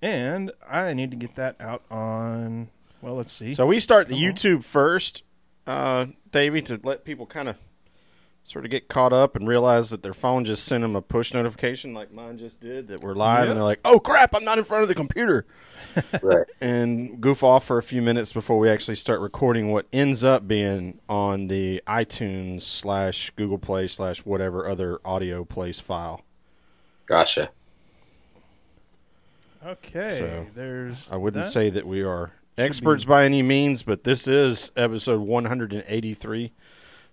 And I need to get that out on, well, let's see. So we start the YouTube first, Davey, to let people kind of sort of get caught up and realize that their phone just sent them a push notification like mine just did, that we're live, and they're like, oh, crap, I'm not in front of the computer. Right. And goof off for a few minutes before we actually start recording what ends up being on the iTunes / Google Play / whatever other audio place file. Gotcha. Okay, So, there's I wouldn't that. say that we are experts by any means, but this is episode 183.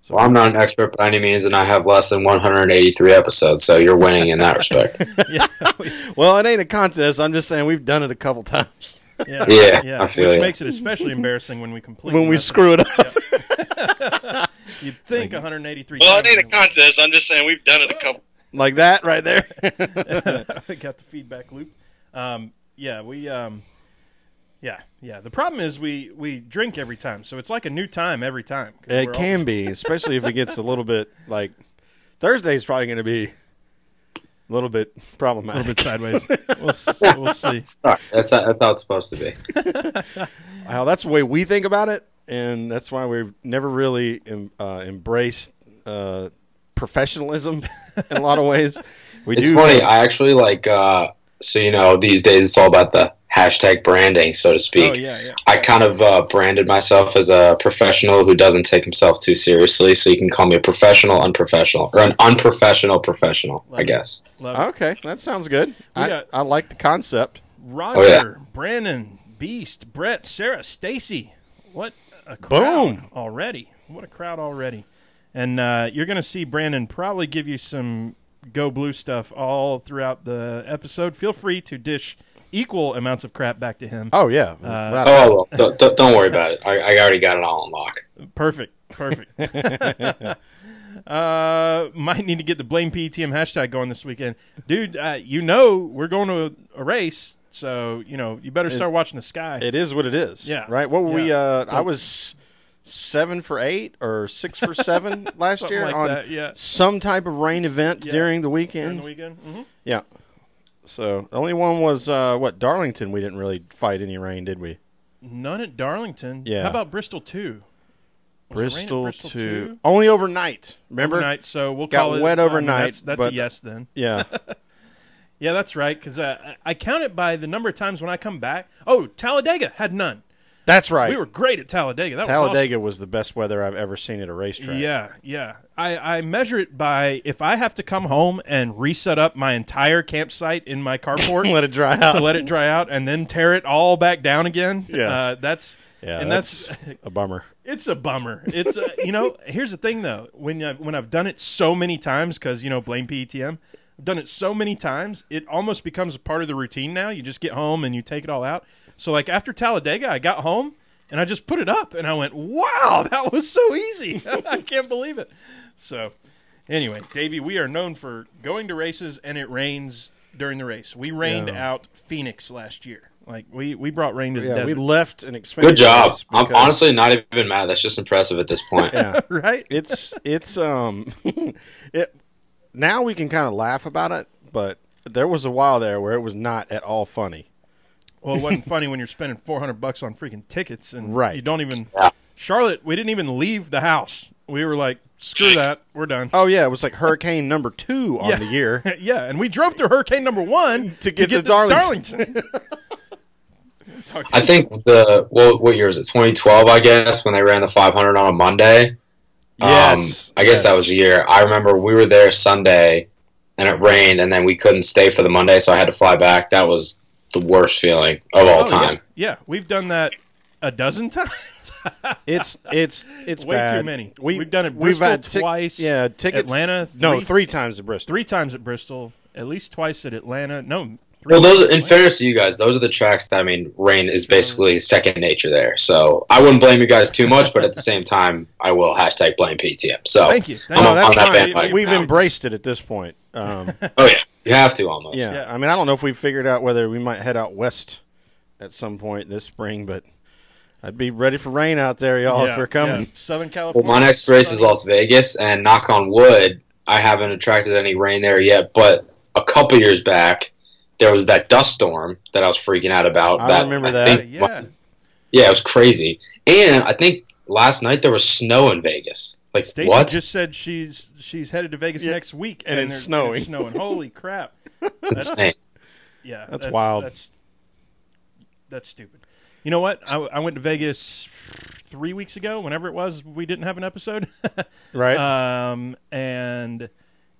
So Well, I'm not an expert by any means, and I have less than 183 episodes, so you're winning in that respect. Yeah, well, it ain't a contest. I'm just saying we've done it a couple times. Yeah, I feel which you. makes it especially embarrassing when we complete. When we screw it up. Yeah. You'd think 183. Well, it ain't a contest. I'm just saying we've done it a couple. Like that right there. I got the feedback loop. Yeah. The problem is we drink every time, so it's like a new time every time. It can be, especially if it gets a little bit like Thursday's probably going to be a little bit problematic, a little bit sideways. We'll see. Sorry, that's how it's supposed to be. Well, that's the way we think about it, and that's why we've never really embraced professionalism in a lot of ways. It's funny. I actually like. So these days it's all about the hashtag branding, so to speak. Oh, yeah. I kind of branded myself as a professional who doesn't take himself too seriously, so you can call me a professional unprofessional, or an unprofessional professional, I guess. Okay, that sounds good. I like the concept. Roger, Brandon, Beast, Brett, Sarah, Stacy. What a crowd already. What a crowd already. And you're going to see Brandon probably give you some Go Blue stuff all throughout the episode. Feel free to dish equal amounts of crap back to him. Oh, yeah. Don't worry about it. I already got it all on lock. Perfect. Might need to get the Blame PTM hashtag going this weekend. Dude, we're going to a race, so, you better start watching the sky. It is what it is. Yeah. Right? What were we? I was 7 for 8 or 6 for 7 last year like on that, some type of rain event during the weekend. Mm-hmm. Yeah. So the only one was Darlington. We didn't really fight any rain, did we? None at Darlington. Yeah. How about Bristol 2? Bristol 2. Only overnight. Remember? Overnight, so we'll got call it wet overnight. That's a yes then. Yeah. Yeah, that's right, because I count it by the number of times when I come back. Oh, Talladega had none. That's right. We were great at Talladega. Talladega was was the best weather I've ever seen at a racetrack. Yeah. I measure it by if I have to come home and reset up my entire campsite in my carport let it dry out. to let it dry out and then tear it all back down again. Yeah. That's a bummer. It's a bummer. It's here's the thing though. When I've done it so many times, because blame PETM, I've done it so many times, it almost becomes a part of the routine now. You just get home and you take it all out. So like after Talladega, I got home and I just put it up and I went, wow, that was so easy. I can't believe it. So anyway, Davey, we are known for going to races and it rains during the race. We rained out Phoenix last year. Like we brought rain to the desert. We left an expensive. Good job. I'm honestly not even mad. That's just impressive at this point. Yeah. Right? It's now we can kind of laugh about it, but there was a while there where it was not at all funny. Well, it wasn't funny when you're spending $400 on freaking tickets and you don't even. Yeah. Charlotte, we didn't even leave the house. We were like, screw that, we're done. Oh yeah, it was like hurricane number 2 on the year. Yeah, and we drove through hurricane number 1 to get to Darlington. I think what year is it? 2012, I guess, when they ran the 500 on a Monday. Yes, I guess that was a year. I remember we were there Sunday, and it rained, and then we couldn't stay for the Monday, so I had to fly back. That was the worst feeling of all time. Yeah, we've done that a dozen times. It's way bad. too many. We've done it Bristol twice. Yeah, tickets. Atlanta. 3 times at Bristol. 3 times at Bristol. At least twice at Atlanta. No. Well, those, in fairness to you guys, those are the tracks that, rain is basically second nature there. So I wouldn't blame you guys too much, but at the same time, I will hashtag blame PTM. So thank you. I'm on that fine. bandwagon We've now. embraced it at this point. Oh yeah, you have to almost. Yeah, I don't know if we've figured out whether we might head out west at some point this spring, but I'd be ready for rain out there, y'all, if they're coming. Yeah. Southern California. Well, my next race is Las Vegas, and knock on wood, I haven't attracted any rain there yet. But a couple years back, there was that dust storm that I was freaking out about. I remember that. Yeah. Yeah, it was crazy. And I think last night there was snow in Vegas. Like, Stacey what? just said she's headed to Vegas next week, and it's there's snowing. snowing. Holy crap! That's insane. Yeah, that's wild. That's stupid. You know what? I went to Vegas 3 weeks ago. Whenever it was, we didn't have an episode. Right. And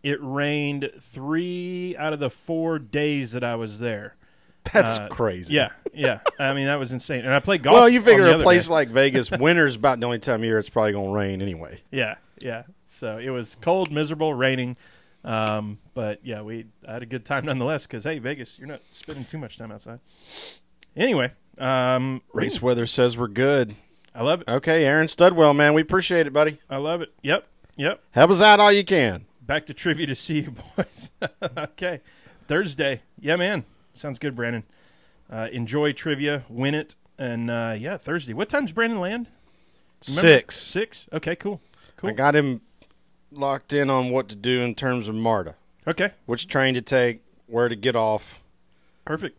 it rained 3 out of the 4 days that I was there. That's crazy. Yeah. I mean, that was insane. And I played golf. Well, you figure on the a other place day. like Vegas, winter's about the only time of year it's probably going to rain anyway. Yeah. So it was cold, miserable, raining. But yeah, I had a good time nonetheless because, hey, Vegas, you're not spending too much time outside. Anyway. Race weather says we're good. I love it. Okay, Aaron Studwell, man. We appreciate it, buddy. I love it. Yep. Help us out all you can. Back to trivia to see you, boys. Okay. Thursday. Yeah, man. Sounds good, Brandon. Enjoy trivia, win it, and Thursday. What time's Brandon land? Remember? 6. 6? Okay, cool. I got him locked in on what to do in terms of MARTA. Okay. Which train to take, where to get off. Perfect.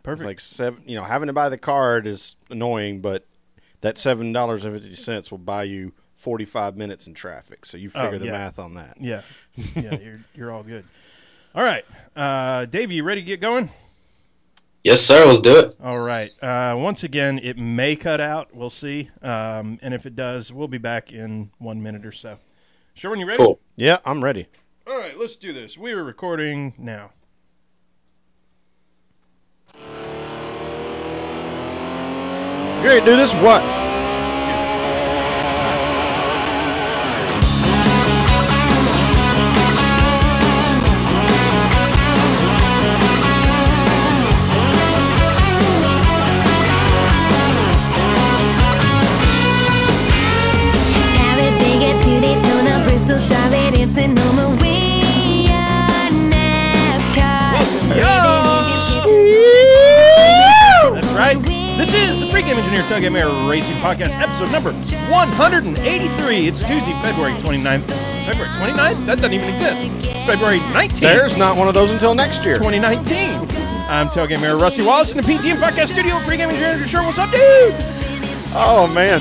It's like having to buy the card is annoying, but that $7.50 will buy you 45 minutes in traffic. So you figure the math on that. Yeah. You're all good. All right. Davey, you ready to get going? Yes, sir. Let's do it. All right. Once again, it may cut out. We'll see. And if it does, we'll be back in 1 minute or so. Sherwin, you ready? Cool. Yeah, I'm ready. All right, let's do this. We are recording now. You ready to do this? What? Talladega to Daytona, Bristol, Charlotte, it's an way NASCAR. That's right. This is the Pre-Game Engineer Tailgate Mayor Racing Podcast, episode number 183. It's Tuesday, February 29th. February 29th? That doesn't even exist. It's February 19th. There's not one of those until next year. 2019. I'm Tailgate Mayor Rusty Wallace in the PTM Podcast Studio. Pre-Game Engineer Sherwin. What's up, dude? Oh, man.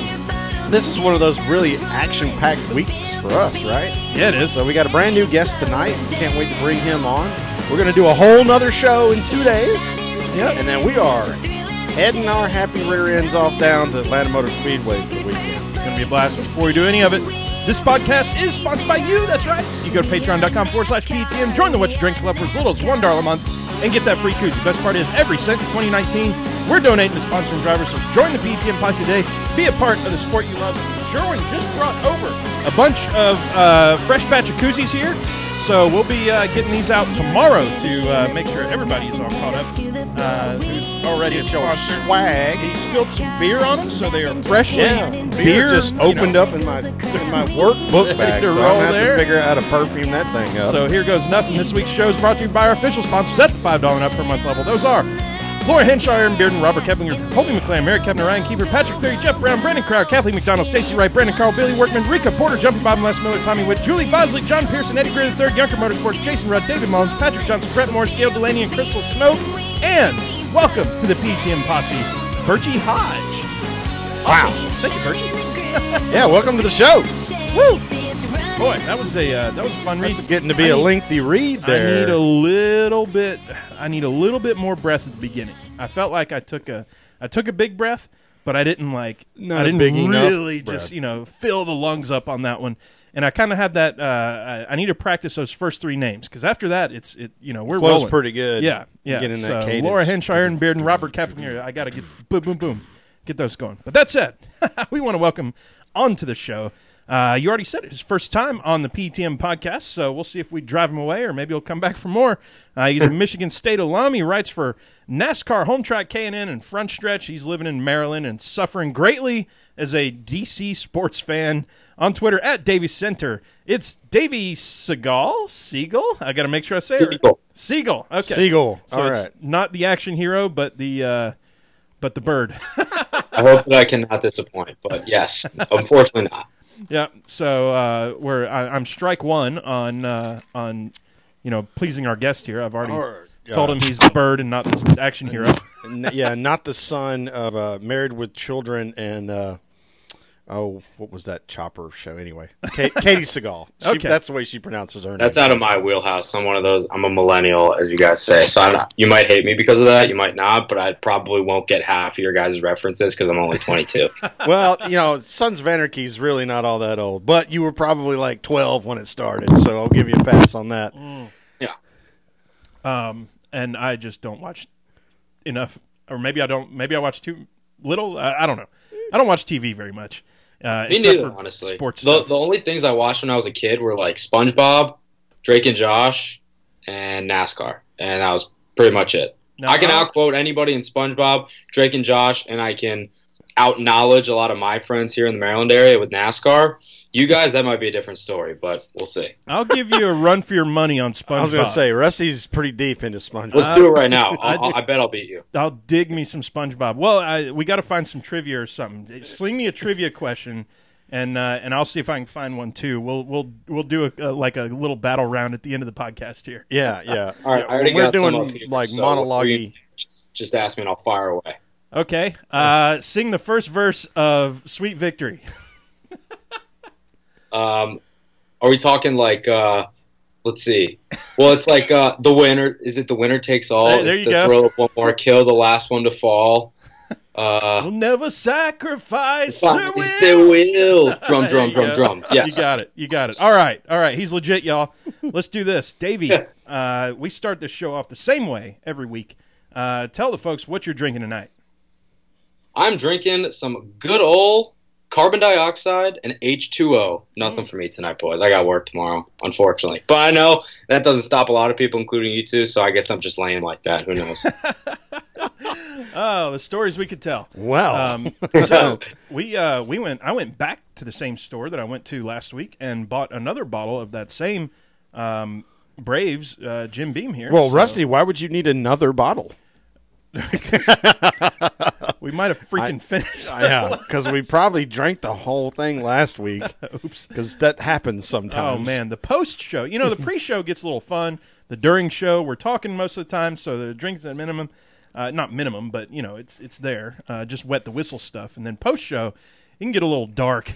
This is one of those really action-packed weeks for us, right? Yeah, it is. So we got a brand new guest tonight. Can't wait to bring him on. We're going to do a whole nother show in 2 days. Yep. And then we are heading our happy rear ends off down to Atlanta Motor Speedway for the weekend. It's going to be a blast. Before we do any of it, this podcast is sponsored by you. That's right. You go to patreon.com/PTM, join the What You Drink Club for as little as $1 a month, and get that free koozie. The best part is, every cent in 2019, we're donating to sponsoring drivers. So join the PTM Posse today. Be a part of the sport you love. Sherwin just brought over a bunch of fresh batch of koozies here. So we'll be getting these out tomorrow to make sure everybody is all caught up. Who's already a sponsor. Swag. He spilled some beer on them, so they are freshly Beer just opened up in my workbook ready bag, to so I'm roll going to have there. to figure out how to perfume that thing up. So here goes nothing. This week's show is brought to you by our official sponsors at the $5 and up per month level. Those are Laura Henshaw, Aaron Bearden, Robert Keplinger, Colby McClam, Eric Kepner, Ryan Keeper, Patrick Cleary, Jeff Brown, Brandon Crowd, Kathleen McDonald, Stacey Wright, Brandon Carl, Billy Workman, Rika Porter, Jumpy Bob, Les Miller, Tommy Witt, Julie Bosley, John Pearson, Eddie Greer III, Yunker Motorsports, Jason Rudd, David Mullins, Patrick Johnson, Brett Morris, Gail Delaney, and Crystal Snow. And welcome to the PTM Posse, Birchie Hodge. Wow. Awesome. Thank you, Birchie. Yeah, welcome to the show. Woo! Boy, that was a fun read. It's getting to be a lengthy read there. I need a little bit more breath at the beginning. I felt like I took a big breath, but I didn't Not I didn't big enough really breath. just fill the lungs up on that one. And I kind of had that. I need to practice those first 3 names because after that, we're Flows rolling. pretty good. Yeah. Get in that So cadence. Laura Henshaw, Aaron Bearden, Robert Kaplinger. I got to get boom, get those going. But that said, we want to welcome onto the show. You already said it. His first time on the PTM podcast, so we'll see if we drive him away or maybe he'll come back for more. He's a Michigan State alum. He writes for NASCAR Home Track K&N and Front Stretch. He's living in Maryland and suffering greatly as a DC sports fan. On Twitter, at Davey Center. It's Davey Siegel? I got to make sure I say it right. Siegel. Okay. Siegel. So All it's right. not the action hero, but the bird. I hope that I cannot disappoint, but yes, unfortunately not. Yeah, so I'm strike one on pleasing our guest here. I've already told him he's the bird and not the action hero. Yeah, not the son of Married with Children and what was that Chopper show anyway? Katie Seagal. Okay. That's the way she pronounces her name. That's out of my wheelhouse. I'm one of those. I'm a millennial, as you guys say. So you might hate me because of that. You might not, but I probably won't get half of your guys' references because I'm only 22. Well, Sons of Anarchy is really not all that old, but you were probably like 12 when it started, so I'll give you a pass on that. Yeah. And I just don't watch enough, or maybe I don't. Maybe I watch too little. I don't know. I don't watch TV very much. Me neither, honestly. Sports the stuff. only things I watched when I was a kid were like SpongeBob, Drake and Josh, and NASCAR, and that was pretty much it. No, I can outquote anybody in SpongeBob, Drake and Josh, and I can out-knowledge a lot of my friends here in the Maryland area with NASCAR. You guys, that might be a different story, but we'll see. I'll give you a run for your money on SpongeBob. I was going to say, Rusty's pretty deep into SpongeBob. Let's do it right now. I bet I'll beat you. I'll dig me some SpongeBob. Well, we got to find some trivia or something. Sling me a trivia question, and I'll see if I can find one too. We'll do a little battle round at the end of the podcast here. Yeah. All right, I already we're got some doing up here, like so monologue-y. Just ask me and I'll fire away. Okay. Sing the first verse of Sweet Victory. Are we talking like let's see. Well, it's like the winner. Is it the winner takes all? There it's you the go. throw up one more kill, the last one to fall. We'll never sacrifice The the will. will. Drum, There you go. drum. Yes. You got it. All right. He's legit, y'all. Let's do this. Davey, we start this show off the same way every week. Tell the folks what you're drinking tonight. I'm drinking some good old carbon dioxide and H2O. Nothing for me tonight, boys. I got work tomorrow, unfortunately. But I know that doesn't stop a lot of people, including you two, so I guess I'm just lame like that. Who knows? Oh, the stories we could tell. Wow. So I went back to the same store that I went to last week and bought another bottle of that same Braves Jim Beam here. Well, So Rusty, why would you need another bottle? we might have freaking finished. Yeah, because we probably drank the whole thing last week. Oops. Because that happens sometimes. Oh, man. The post-show. The pre-show gets a little fun. The during show, we're talking most of the time, so the drink's at minimum. Not minimum, but, it's there. Just wet the whistle stuff. And then post-show, it can get a little dark.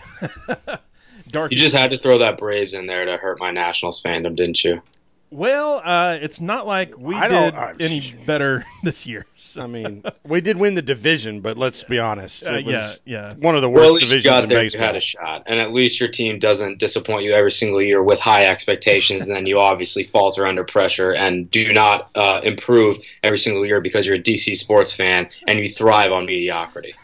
Dark. You just had to throw that Braves in there to hurt my Nationals fandom, didn't you? Well, it's not like we did any better this year. So. I mean, we did win the division, but let's be honest. It was yeah. one of the Well, at worst least you divisions got in there. baseball. You had a shot, and at least your team doesn't disappoint you every single year with high expectations, and then you obviously falter under pressure and do not improve every single year because you're a DC sports fan and you thrive on mediocrity.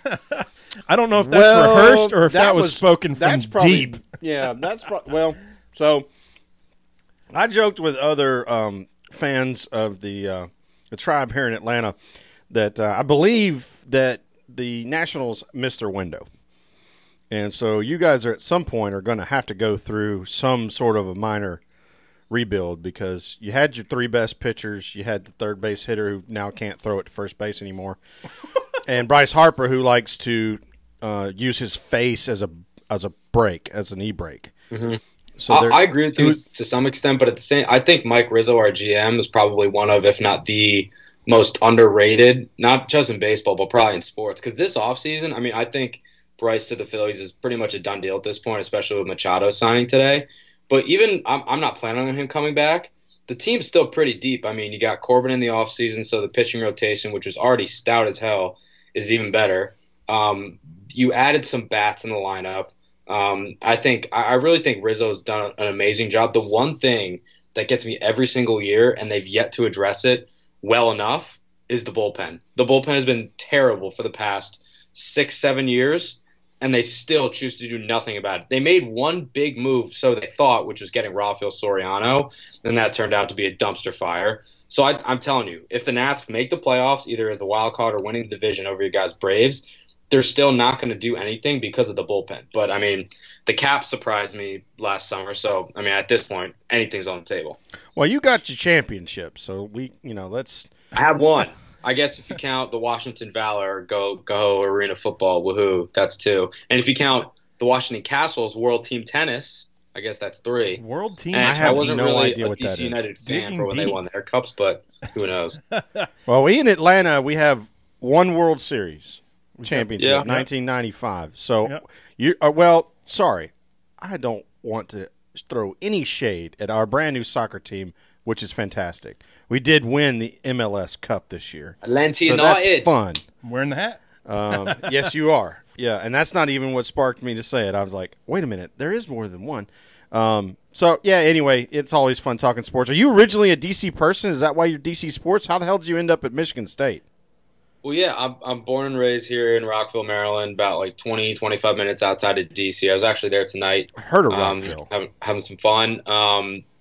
I don't know if that's rehearsed or if that was spoken from deep. Yeah, well. So I joked with other fans of the tribe here in Atlanta that I believe that the Nationals missed their window. And so you guys at some point are going to have to go through some sort of a minor rebuild because you had your three best pitchers. You had the third base hitter who now can't throw it to first base anymore. And Bryce Harper, who likes to use his face as a brake, as an e-brake. Mm-hmm. So I agree with you to some extent, but at the same, I think Mike Rizzo, our GM, is probably one of, if not the most underrated, not just in baseball, but probably in sports. Because this offseason, I mean, I think Bryce to the Phillies is pretty much a done deal at this point, especially with Machado signing today. But even I'm not planning on him coming back. The team's still pretty deep. I mean, you got Corbin in the offseason, so the pitching rotation, which was already stout as hell, is even better. You added some bats in the lineup. I really think Rizzo's done an amazing job. The one thing that gets me every single year, and they've yet to address it well enough, is the bullpen. The bullpen has been terrible for the past 6-7 years, and they still choose to do nothing about it. They made one big move, so they thought, which was getting Rafael Soriano, and that turned out to be a dumpster fire. So I'm telling you, if the Nats make the playoffs, either as the wild card or winning the division over your guys' Braves, they're still not going to do anything because of the bullpen. But, I mean, the cap surprised me last summer. So, I mean, at this point, anything's on the table. Well, you got your championship. So, let's – I have one. I guess if you count the Washington Valor, go Arena Football, woohoo, that's two. And if you count the Washington Castles World Team Tennis, I guess that's 3. World Team. And I have wasn't no really idea a what that DC is. United fan Digging for when they deep. won their cups, but who knows? Well, we in Atlanta, we have one World Series championship, Yeah. 1995. So Yep. you well, sorry, I don't want to throw any shade at our brand new soccer team, which is fantastic. We did win the MLS Cup this year, Atlanta so that's United. fun. I'm wearing the hat. Yes, you are. Yeah, and that's not even what sparked me to say it. I was like, wait a minute, there is more than one. So, yeah, anyway, it's always fun talking sports. Are you originally a DC person? Is that why you're DC sports? How the hell did you end up at Michigan State? Well, yeah, I'm born and raised here in Rockville, Maryland, about like 20, 25 minutes outside of DC. I was actually there tonight. I heard of Rockville. Having some fun.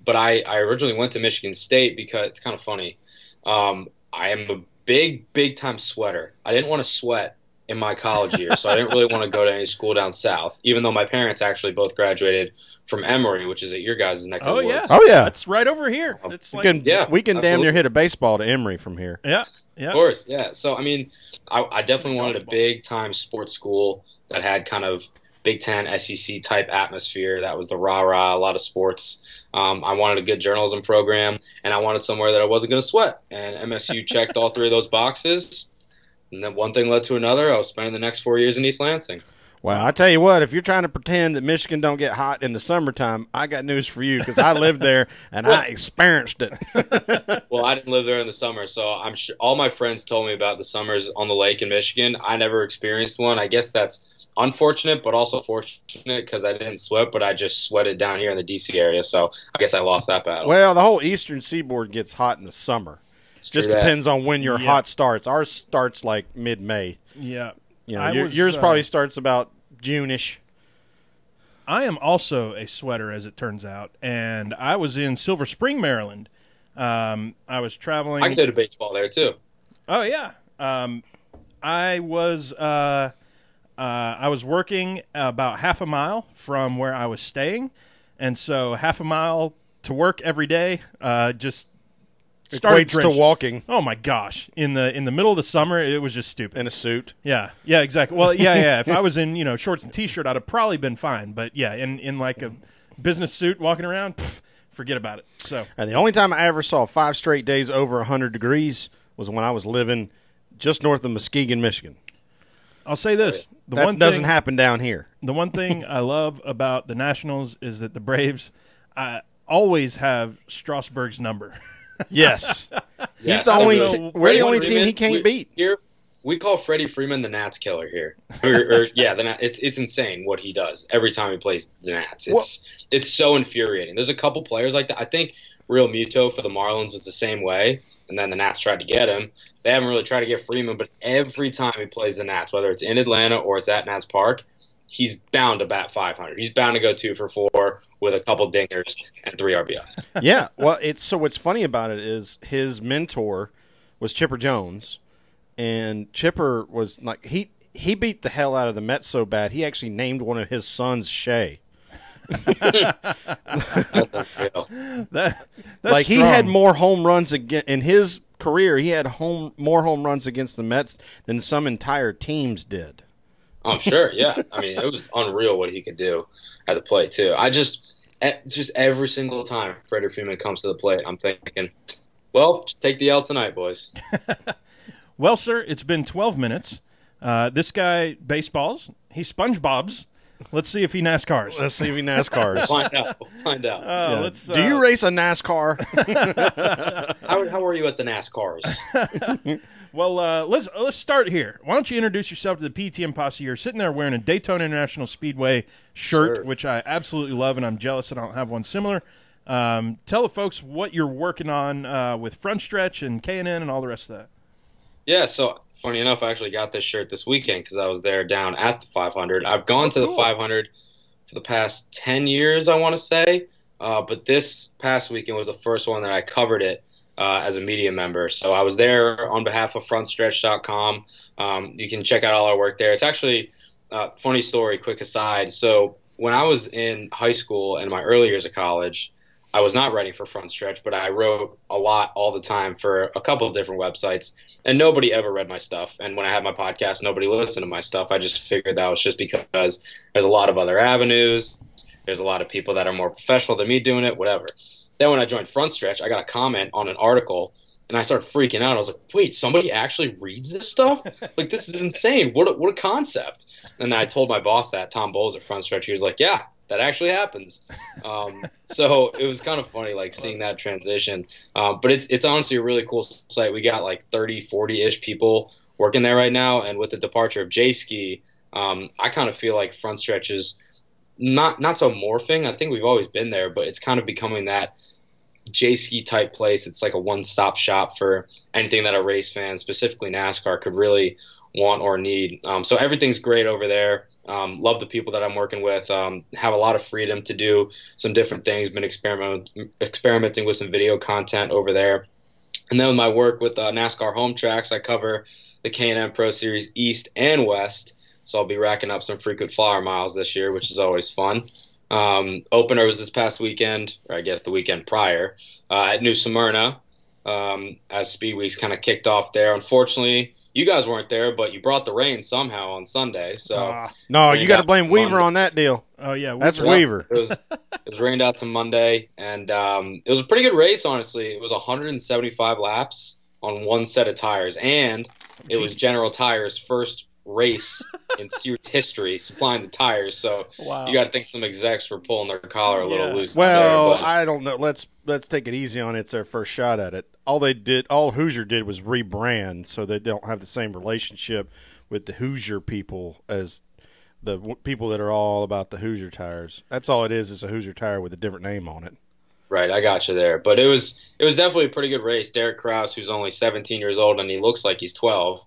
But I originally went to Michigan State because it's kind of funny. I am a big time sweater. I didn't want to sweat in my college year, so I didn't really want to go to any school down south, even though my parents actually both graduated from Emory, which is at your guys' neck of the woods. Oh, yeah. That's right over here. It's like, we can damn absolutely. near hit a baseball to Emory from here. yeah. Of course, yeah. So, I mean, I definitely wanted a big-time sports school that had kind of Big Ten, SEC-type atmosphere. That was the rah-rah, a lot of sports. I wanted a good journalism program, and I wanted somewhere that I wasn't going to sweat. And MSU checked all 3 of those boxes, and then one thing led to another. I was spending the next 4 years in East Lansing. Well, I tell you what, if you're trying to pretend that Michigan don't get hot in the summertime, I got news for you because I lived there and I experienced it. Well, I didn't live there in the summer, so I'm sure all my friends told me about the summers on the lake in Michigan. I never experienced one. I guess that's unfortunate, but also fortunate because I didn't sweat, but I just sweated down here in the D.C. area, so I guess I lost that battle. Well, the whole eastern seaboard gets hot in the summer. It just true that. depends on when your hot starts. Ours starts like mid-May. Yeah. You know, yours probably starts about June-ish. I am also a sweater, as it turns out, and I was in Silver Spring, Maryland. I was traveling. I can do the baseball there, too. Oh yeah. I was working about half a mile from where I was staying, and so half a mile to work every day. Just started Equates to drenched. walking Oh my gosh! In the middle of the summer, it was just stupid. in a suit. Yeah, exactly. Well, yeah. If I was in shorts and t-shirt, I'd have probably been fine. But yeah, in like a business suit walking around, forget about it. So And the only time I ever saw 5 straight days over 100 degrees was when I was living just north of Muskegon, Michigan. I'll say this: That doesn't happen down here. The one thing I love about the Nationals is that the Braves always have Strasburg's number. Yes. Yes, He's the I only know. we're the only Freddie team he Freeman, can't beat. Here, we call Freddie Freeman the Nats killer here. It's insane what he does every time he plays the Nats. It's so infuriating. There's a couple players like that. I think Real Muto for the Marlins was the same way, and then the Nats tried to get him. They haven't really tried to get Freeman, but every time he plays the Nats, whether it's in Atlanta or it's at Nats Park, he's bound to bat 500. He's bound to go 2 for 4 with a couple dingers and 3 RBIs. Yeah. Well, what's funny about it is his mentor was Chipper Jones, and Chipper was like he beat the hell out of the Mets so bad he actually named one of his sons Shea. That's unreal. That's Like he strong. had more home runs in his career. He had more home runs against the Mets than some entire teams did. I'm sure, yeah. I mean, it was unreal what he could do at the plate, too. It's just every single time Freddie Freeman comes to the plate, I'm thinking, well, just take the L tonight, boys. Well, sir, it's been 12 minutes. This guy baseballs. He SpongeBob's. Let's see if he NASCARs. Let's see if he NASCARs. We'll find out. Yeah. Let's, Do you race a NASCAR? How are you at the NASCARs? Well, let's start here. Why don't you introduce yourself to the PTM posse? You're sitting there wearing a Daytona International Speedway shirt, Sure. which I absolutely love, and I'm jealous I don't have one similar. Tell the folks what you're working on with Front Stretch and K&N and all the rest of that. Yeah, so funny enough, I actually got this shirt this weekend because I was there down at the 500. I've gone to the 500 for the past 10 years, I want to say, but this past weekend was the first one that I covered it as a media member. So I was there on behalf of frontstretch.com. You can check out all our work there. It's actually funny story, quick aside. So when I was in high school and my early years of college, I was not writing for Front Stretch, but I wrote a lot all the time for a couple of different websites, and nobody ever read my stuff. And when I had my podcast, nobody listened to my stuff. I just figured that was just because there's a lot of other avenues. there's a lot of people that are more professional than me doing it, whatever. Then when I joined Front Stretch, I got a comment on an article, and I started freaking out. I was like, wait, somebody actually reads this stuff? Like, this is insane. What a concept. And then I told my boss that, Tom Bowles at Front Stretch. He was like, yeah, that actually happens. So it was kind of funny, like, seeing that transition. But it's honestly a really cool site. We got like 30, 40-ish people working there right now. And with the departure of J-Ski, I kind of feel like Front Stretch is not so morphing. I think we've always been there, but it's kind of becoming that J-Ski type place. It's like a one-stop shop for anything that a race fan, specifically NASCAR, could really want or need. So everything's great over there. Love the people that I'm working with. Have a lot of freedom to do some different things. Been experimenting with some video content over there. And then with my work with NASCAR Home Tracks, I cover the K&N Pro Series East and West. So I'll be racking up some frequent flyer miles this year, which is always fun. Opener was this past weekend, or I guess the weekend prior, at New Smyrna, as Speed Weeks kind of kicked off there. Unfortunately, you guys weren't there, but you brought the rain somehow on Sunday. So no, you got to blame Weaver on that deal. Oh yeah, that's Weaver. It was rained out to Monday, and it was a pretty good race. Honestly, it was 175 laps on one set of tires, and it was General Tire's first race in series history supplying the tires. So you got to think some execs were pulling their collar a little loose. Well, there, I don't know. Let's take it easy on it. It's their first shot at it. All Hoosier did was rebrand, so they don't have the same relationship with the Hoosier people as the people that are all about the Hoosier tires. That's all it is. It's a Hoosier tire with a different name on it. Right, I got you there. But it was definitely a pretty good race. Derek Kraus, who's only 17 years old and he looks like he's 12,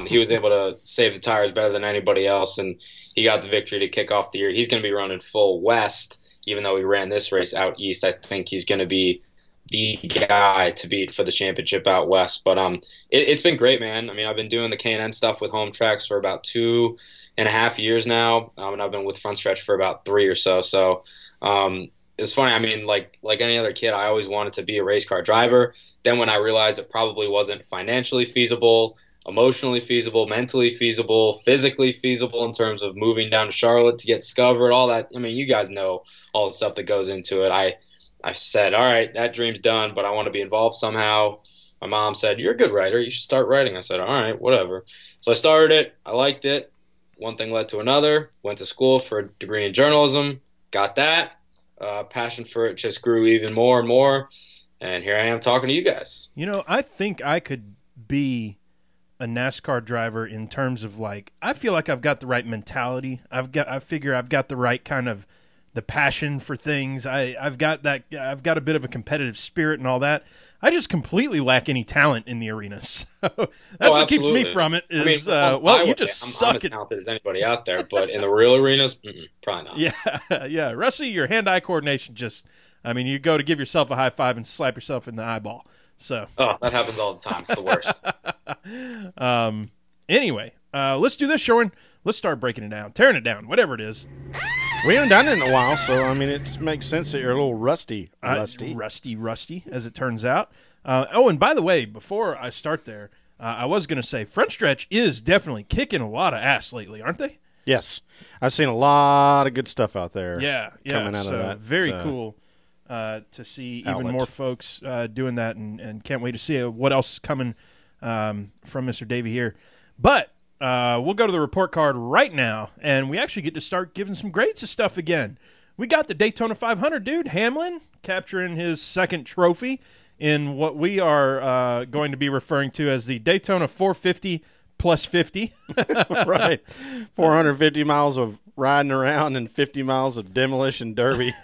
he was able to save the tires better than anybody else, and he got the victory to kick off the year. He's going to be running full West, even though he ran this race out East. I think he's going to be the guy to beat for the championship out West. But it's been great, man. I mean, I've been doing the K&N stuff with Home Tracks for about 2.5 years now, and I've been with Front Stretch for about 3 or so. So it's funny. I mean, like any other kid, I always wanted to be a race car driver. Then when I realized it probably wasn't financially feasible, emotionally feasible, mentally feasible, physically feasible in terms of moving down to Charlotte to get discovered, all that. I mean, you guys know all the stuff that goes into it. I said, all right, that dream's done, but I want to be involved somehow. My mom said, you're a good writer. You should start writing. I said, all right, whatever. So I started it. I liked it. One thing led to another. Went to school for a degree in journalism. Got that. Passion for it just grew even more and more. And here I am talking to you guys. You know, I think I could be a NASCAR driver in terms of, like, I feel like I've got the right mentality. I figure I've got the right kind of the passion for things. I've got a bit of a competitive spirit and all that. I just completely lack any talent in the arena. So that's what keeps me from it. Is you just suck. I'm as talented as anybody out there, but in the real arenas, probably not. Yeah. Rusty, your hand-eye coordination you go to give yourself a high five and slap yourself in the eyeball. So that happens all the time. It's the worst. Anyway, let's do this, Sherwin. Let's start breaking it down, tearing it down, whatever it is. We haven't done it in a while, so, I mean, it makes sense that you're a little rusty, as it turns out. And by the way, before I start there, I was going to say Front Stretch is definitely kicking a lot of ass lately, aren't they? Yes. I've seen a lot of good stuff out there. Yeah. Coming out of that. Very cool to see even more folks doing that, and can't wait to see what else is coming from Mr. Davey here. But we'll go to the report card right now, and we actually get to start giving some grades of stuff again. We got the Daytona 500, dude. Hamlin capturing his second trophy in what we are going to be referring to as the Daytona 450 plus 50. Right. 450 miles of riding around and 50 miles of demolition derby.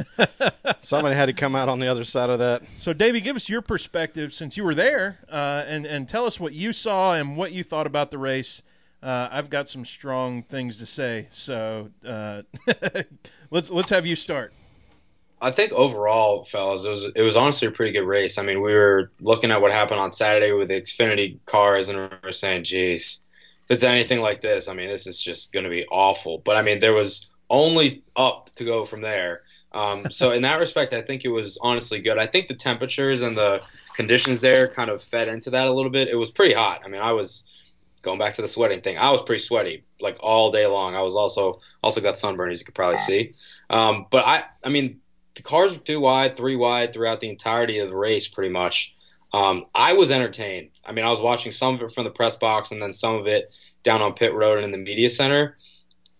Somebody had to come out on the other side of that. So, Davey, give us your perspective since you were there, and tell us what you saw and what you thought about the race. I've got some strong things to say, so let's have you start. I think overall, fellas, it was honestly a pretty good race. I mean, we were looking at what happened on Saturday with the Xfinity cars, and we were saying, geez, if it's anything like this, I mean, this is just going to be awful. But, I mean, there was only up to go from there. So in that respect, I think it was honestly good. I think the temperatures and the conditions there kind of fed into that a little bit. It was pretty hot. I mean, I was going back to the sweating thing, I was pretty sweaty like all day long. I was also got sunburn, as you could probably see. But I mean, the cars were 2 wide, 3 wide throughout the entirety of the race, pretty much. I was entertained. I mean, I was watching some of it from the press box and then some of it down on pit road and in the media center.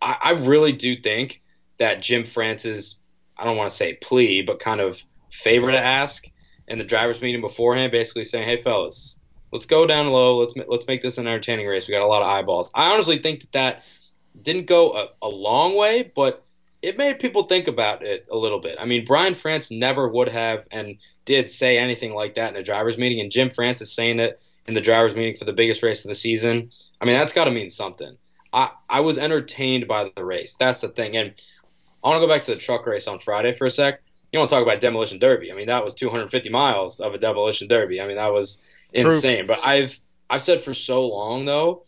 I really do think that Jim France's, I don't want to say plea, but kind of favor to ask in the driver's meeting beforehand, basically saying, hey, fellas, let's go down low. Let's make this an entertaining race. We got a lot of eyeballs. I honestly think that didn't go a long way, but it made people think about it a little bit. I mean, Brian France never would have and did say anything like that in a driver's meeting, and Jim France is saying it in the driver's meeting for the biggest race of the season. I mean, that's got to mean something. I was entertained by the race. That's the thing. And I want to go back to the truck race on Friday for a sec. You want to talk about Demolition Derby. I mean, that was 250 miles of a Demolition Derby. I mean, that was insane. But I've said for so long, though,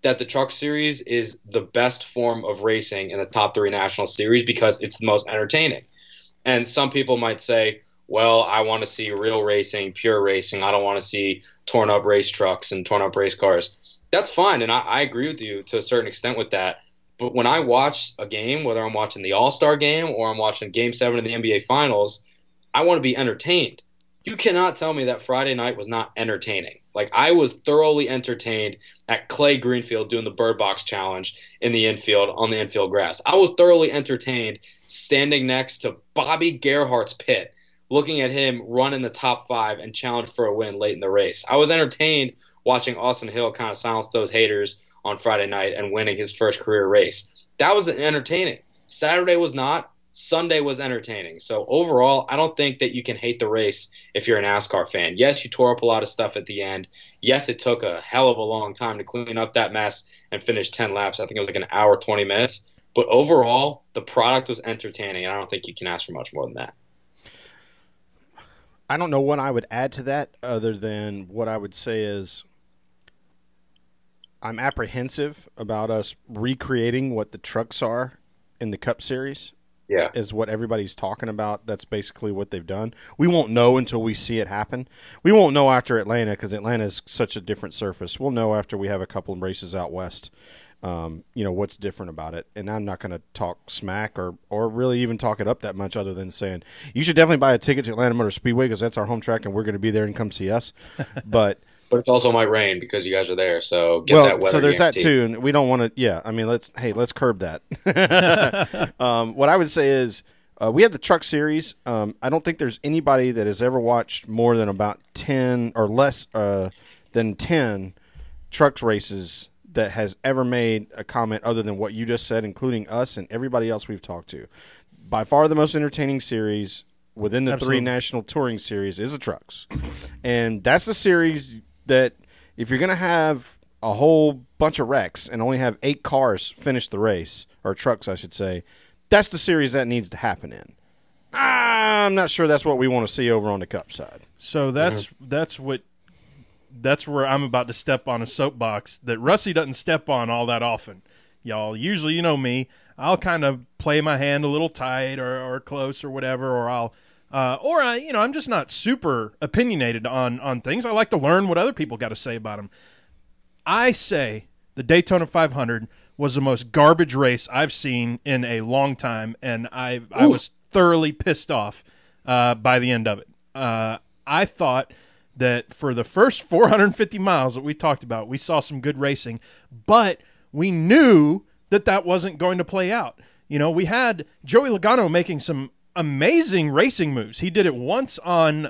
that the Truck Series is the best form of racing in the top 3 national series because it's the most entertaining. And some people might say, well, I want to see real racing, pure racing. I don't want to see torn up race trucks and torn up race cars. That's fine, and I agree with you to a certain extent with that. But when I watch a game, whether I'm watching the All-Star game or I'm watching Game 7 of the NBA Finals, I want to be entertained. You cannot tell me that Friday night was not entertaining. Like, I was thoroughly entertained at Clay Greenfield doing the Bird Box Challenge in the infield on the infield grass. I was thoroughly entertained standing next to Bobby Gerhardt's pit, looking at him run in the top 5 and challenge for a win late in the race. I was entertained watching Austin Hill kind of silence those haters on Friday night and winning his first career race. That was entertaining. Saturday was not. Sunday was entertaining. So overall, I don't think that you can hate the race if you're a NASCAR fan. Yes, you tore up a lot of stuff at the end. Yes, it took a hell of a long time to clean up that mess and finish 10 laps. I think it was like an hour, 20 minutes. But overall, the product was entertaining, and I don't think you can ask for much more than that. I don't know what I would add to that other than what I would say is I'm apprehensive about us recreating what the trucks are in the Cup Series. Yeah. Is what everybody's talking about. That's basically what they've done. We won't know until we see it happen. We won't know after Atlanta because Atlanta is such a different surface. We'll know after we have a couple of races out west, what's different about it. And I'm not going to talk smack or really even talk it up that much other than saying you should definitely buy a ticket to Atlanta Motor Speedway because that's our home track and we're going to be there and come see us. But it's also might rain because you guys are there, so get that weather. So there's guarantee. that too, and we don't want to. Yeah, I mean, let's curb that. What I would say is we have the Truck Series. I don't think there's anybody that has ever watched more than about 10 or less than 10 truck races that has ever made a comment other than what you just said, including us and everybody else we've talked to. By far the most entertaining series within the Absolutely. 3 national touring series is the trucks, and that's the series that if you're going to have a whole bunch of wrecks and only have 8 cars finish the race, or trucks, I should say, that's the series that needs to happen in. I'm not sure that's what we want to see over on the Cup side. So that's where I'm about to step on a soapbox that Rusty doesn't step on all that often. Y'all, usually, you know me, I'll kind of play my hand a little tight or close or whatever, or I'm just not super opinionated on things. I like to learn what other people got to say about them. I say the Daytona 500 was the most garbage race I've seen in a long time, and I was thoroughly pissed off by the end of it. I thought that for the first 450 miles that we talked about, we saw some good racing, but we knew that wasn't going to play out. You know, we had Joey Logano making some amazing racing moves. He did it once on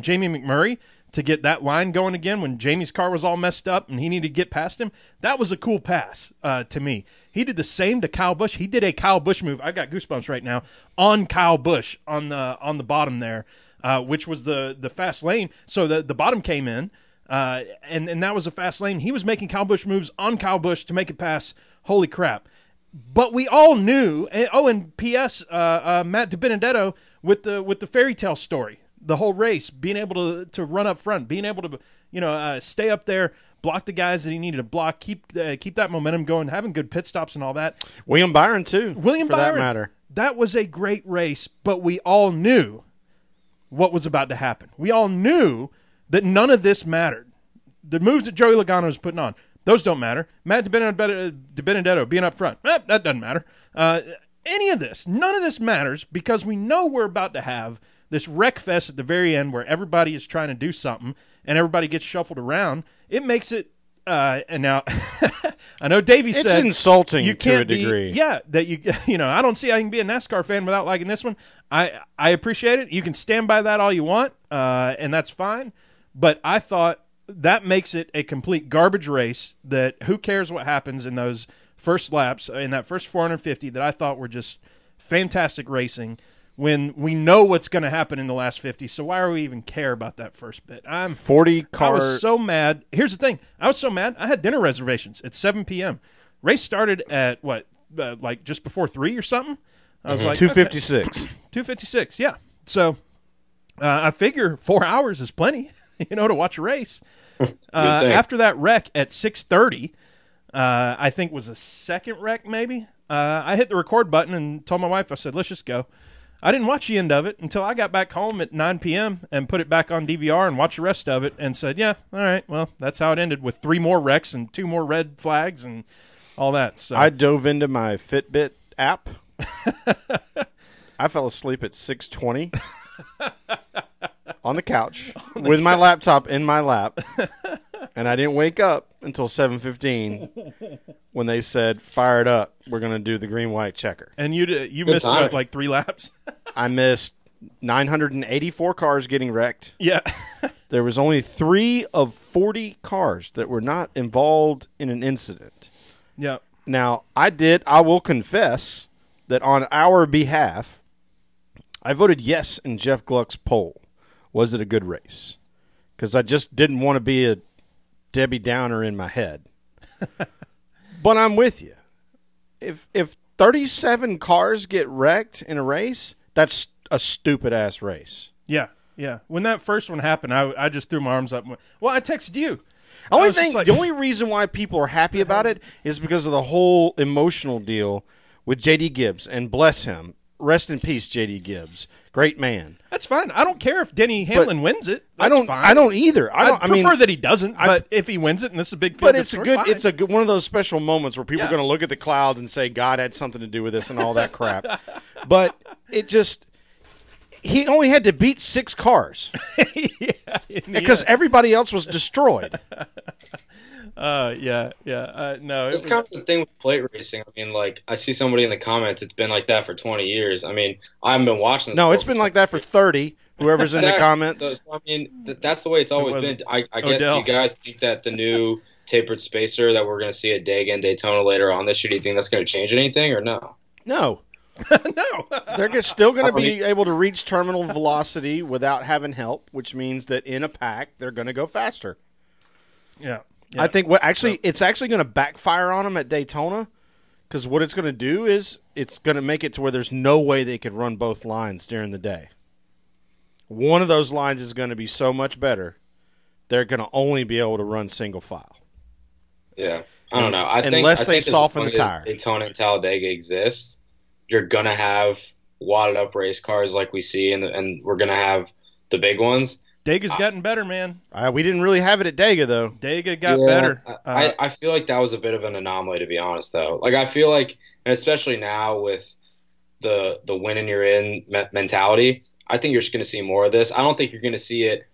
Jamie McMurray to get that line going again when Jamie's car was all messed up and he needed to get past him. That was a cool pass to me. He did the same to Kyle Busch. He did a Kyle Busch move. I got goosebumps right now on Kyle Busch on the bottom there, which was the fast lane. So the bottom came in, and that was a fast lane. He was making Kyle Busch moves on Kyle Busch to make it pass. Holy crap. But we all knew, and P.S., Matt DiBenedetto with the fairy tale story, the whole race, being able to run up front, being able to stay up there, block the guys that he needed to block, keep that momentum going, having good pit stops and all that. William Byron too, for that matter. That was a great race, but we all knew what was about to happen. We all knew that none of this mattered. The moves that Joey Logano was putting on, Those don't matter. Matt DiBenedetto being up front, that doesn't matter. Any of this, none of this matters because we know we're about to have this wreck fest at the very end where everybody is trying to do something and everybody gets shuffled around. It makes it, and now I know Davey said it's insulting you to can't a degree. That you know, I don't see how you can be a NASCAR fan without liking this one. I appreciate it. You can stand by that all you want, and that's fine. But I thought that makes it a complete garbage race that who cares what happens in those first laps, in that first 450 that I thought were just fantastic racing when we know what's going to happen in the last 50. So why are we even care about that first bit? 40 car. I was so mad. Here's the thing. I was so mad. I had dinner reservations at 7 p.m. Race started at what, like just before 3 or something? I was like 2:56. Okay. 2:56, yeah. So I figure 4 hours is plenty, to watch a race. After that wreck at 6:30, I think was a second wreck maybe, I hit the record button and told my wife, I said, let's just go. I didn't watch the end of it until I got back home at 9 p.m. and put it back on DVR and watched the rest of it and said, yeah, all right, well, that's how it ended with 3 more wrecks and 2 more red flags and all that. So I dove into my Fitbit app. I fell asleep at 6:20 on the couch with my laptop in my lap, and I didn't wake up until 7:15 when they said, fire it up, we're going to do the green-white checker. And you missed what, like 3 laps? I missed 984 cars getting wrecked. Yeah. There was only 3 of 40 cars that were not involved in an incident. Yeah. Now, I will confess that on our behalf, I voted yes in Jeff Gluck's poll. Was it a good race? Because I just didn't want to be a Debbie Downer in my head. But I'm with you. If 37 cars get wrecked in a race, that's a stupid-ass race. Yeah, yeah. When that first one happened, I just threw my arms up and went, well, I texted you. The only reason why people are happy about it is because of the whole emotional deal with J.D. Gibbs, and bless him. Rest in peace, J.D. Gibbs. Great man. That's fine. I don't care if Denny Hamlin wins it. That's fine. I don't either. I prefer that he doesn't, but if he wins it and this is a big field, but it's a good one of those special moments where people are going to look at the clouds and say God had something to do with this and all that crap. But he only had to beat 6 cars. Because everybody else was destroyed. No. It's kind of the thing with plate racing. I mean, like, I see somebody in the comments, it's been like that for 20 years. I mean, I haven't been watching this. No, it's been like that for 30, whoever's in the comments. So, I mean, that's the way it's always been. I guess, do you guys think that the new tapered spacer that we're going to see at Daytona later on this year, do you think that's going to change anything or no? No. No. They're still going to be able to reach terminal velocity without having help, which means that in a pack, they're going to go faster. Yeah. Yeah. I think it's actually going to backfire on them at Daytona, because what it's going to do is it's going to make it to where there's no way they could run both lines during the day. One of those lines is going to be so much better, they're going to only be able to run single file. Yeah, I don't know. Unless they soften the tire. Daytona and Talladega exists, you're going to have wadded up race cars like we see, and we're going to have the big ones. Dega's gotten better, man. We didn't really have it at Dega, though. Dega got better. I feel like that was a bit of an anomaly, to be honest, though. Like, I feel like, and especially now with the win and you're in mentality, I think you're just going to see more of this. I don't think you're going to see it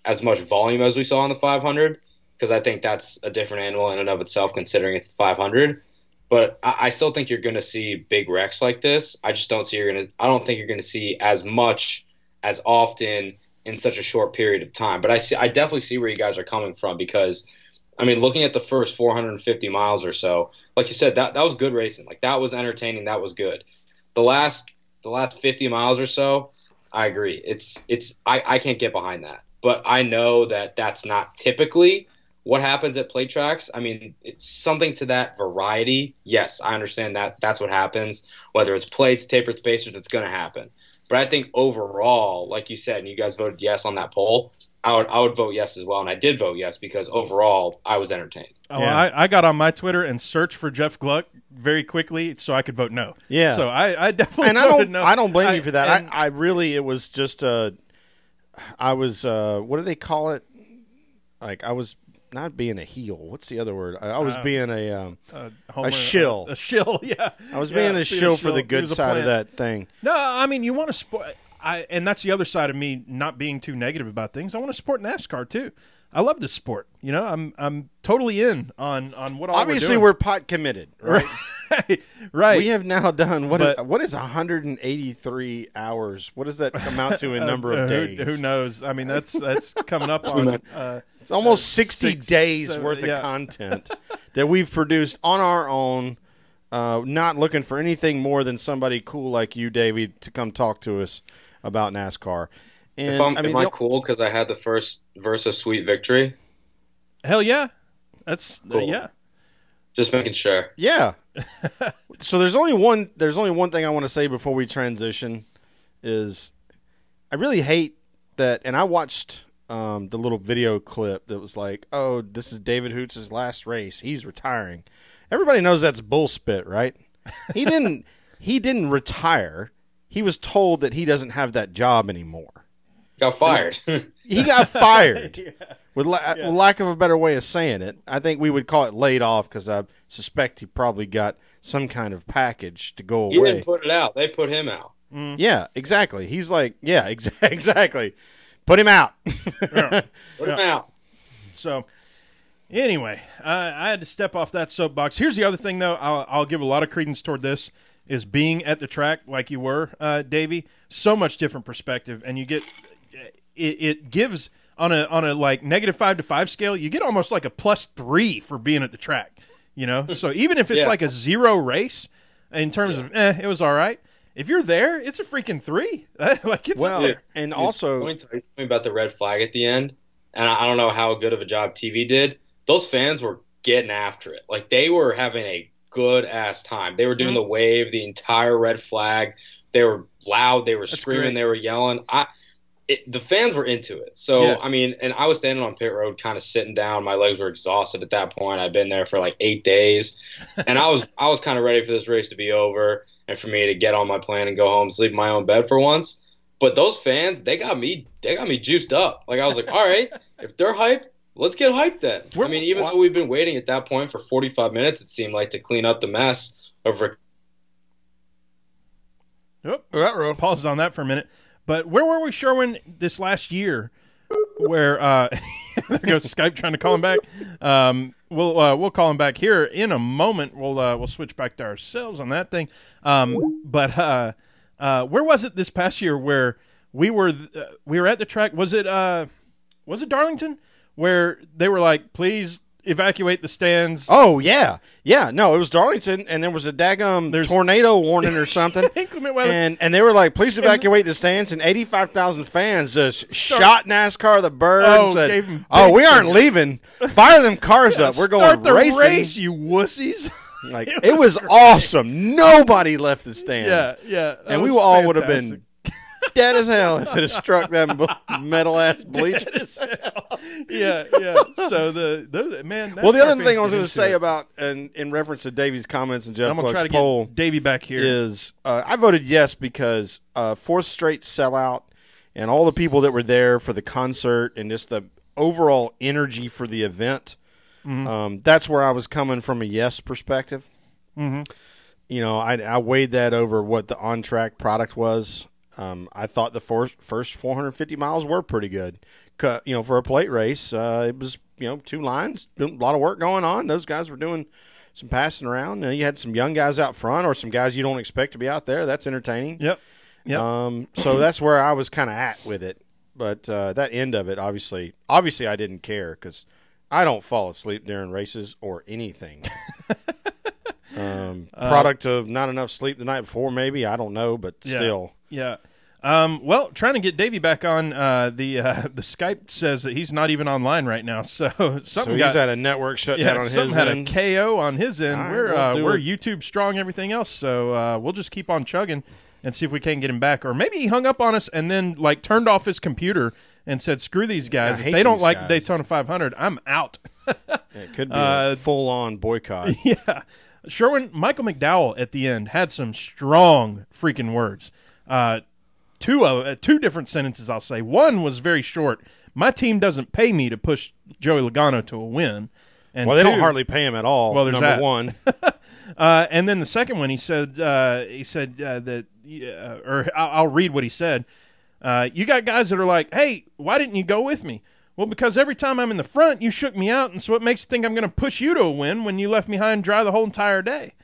as much volume as we saw on the 500, because I think that's a different animal in and of itself, considering it's the 500. But I still think you're going to see big wrecks like this. I just don't see I don't think you're going to see as much as often in such a short period of time. But I definitely see where you guys are coming from, because, I mean, looking at the first 450 miles or so, like you said, that was good racing. Like, that was entertaining. That was good. The last 50 miles or so, I agree. I can't get behind that. But I know that that's not typically what happens at plate tracks. I mean, it's something to that variety. Yes, I understand that that's what happens. Whether it's plates, tapered spacers, it's going to happen. But I think overall, like you said, and you guys voted yes on that poll, I would vote yes as well. And I did vote yes because overall I was entertained. Oh, yeah. I got on my Twitter and searced for Jeff Gluck very quickly so I could vote no. Yeah. So I definitely voted no. I don't blame you for that. I really, it was just I was, what do they call it? Like, I was not being a heel. What's the other word? I was being Homer, a shill. A shill, yeah. I was being a shill for the good side of that thing. No, I mean, you want to support. And that's the other side of me not being too negative about things. I want to support NASCAR too. I love this sport. You know, I'm totally in on what all Obviously, we're pot committed, right? Right. We have now done what is 183 hours? What does that come out to in number of days? Who knows? I mean, that's coming up on. It's almost 60 days worth of content that we've produced on our own. Not looking for anything more than somebody cool like you, Davey, to come talk to us about NASCAR. And, am I cool because I had the first verse of Sweet Victory? Hell yeah, that's cool. Yeah. Just making sure. Yeah. So there's only one thing I want to say before we transition is I really hate that, and I watched the little video clip that was like, oh, this is David Hoots' last race. He's retiring. Everybody knows that's bullspit, right? He didn't retire. He was told that he doesn't have that job anymore. Got fired. He got fired. Yeah. With lack of a better way of saying it, I think we would call it laid off because I suspect he probably got some kind of package to go away. You didn't put it out. They put him out. Mm. Yeah, exactly. He's like, yeah, exactly. Put him out. Put him out. So, anyway, I had to step off that soapbox. Here's the other thing, though. I'll give a lot of credence toward this, is being at the track like you were, Davey. So much different perspective, and you get it gives on a like -5 to 5 scale. You get almost like a +3 for being at the track. You know, so even if it's like a 0 race in terms of it was all right. If you're there, it's a freaking 3. Like it's up there. And also, let me tell you something about the red flag at the end. And I don't know how good of a job TV did. Those fans were getting after it. Like, they were having a good-ass time. They were doing the wave, the entire red flag. They were loud. They were screaming. Great. They were yelling. The fans were into it. So, I mean, and I was standing on pit road kind of sitting down. My legs were exhausted at that point. I'd been there for like 8 days. And I was kind of ready for this race to be over and for me to get on my plane and go home, sleep in my own bed for once. But those fans, they got me juiced up. Like, I was like, all right, if they're hyped, let's get hyped then. I mean, even though we've been waiting at that point for 45 minutes, it seemed like, to clean up the mess over. Oh, pauses on that for a minute. But where were we, Sherwin, this last year? Where there goes Skype trying to call him back. We'll call him back here in a moment. We'll switch back to ourselves on that thing. But where was it this past year where we were at the track? Was it Darlington, where they were like, please evacuate the stands? Oh yeah. No, it was Darlington, and there was a daggum tornado warning or something. Inclement weather. And they were like, please evacuate the stands, and 85,000 fans just shot NASCAR the bird and said, we aren't leaving. Fire them cars up. We're going racing. Race, you wussies. Like, it was awesome. Nobody left the stands. Yeah. And we all would have been dead as hell if it had struck them metal ass bleachers. Yeah. So the man. Well, the other thing I was going to say about, and in reference to Davey's comments and Jeff Clark's poll, get Davey back here, is I voted yes because 4th straight sellout, and all the people that were there for the concert and just the overall energy for the event. Mm-hmm. That's where I was coming from a yes perspective. Mm-hmm. You know, I weighed that over what the on track product was. I thought the first 450 miles were pretty good. You know, for a plate race, it was, 2 lines, a lot of work going on. Those guys were doing some passing around. You had some young guys out front or some guys you don't expect to be out there. That's entertaining. Yep. So that's where I was kind of at with it. But that end of it, obviously I didn't care because I don't fall asleep during races or anything. Product of not enough sleep the night before, maybe. I don't know, but still. Yeah. Well, trying to get Davey back on, the Skype says that he's not even online right now. So he's had a network shutdown on his end. Something had a KO on his end. We're YouTube strong, everything else. So we'll just keep on chugging and see if we can get him back. Or maybe he hung up on us and then turned off his computer and said, "Screw these guys! If they don't like the Daytona 500, I'm out." It could be a full-on boycott. Yeah. Sherwin, Michael McDowell at the end had some strong freaking words. Two different sentences, I'll say. One was very short, my team doesn't pay me to push Joey Logano to a win. And well, they don't hardly pay him at all. Well, there's number that. one. And then the second one, he said that, or I'll read what he said. You got guys that are like, hey, why didn't you go with me? Well, because every time I'm in the front, you shook me out, and so it makes you think I'm going to push you to a win when you left me high and dry the whole entire day.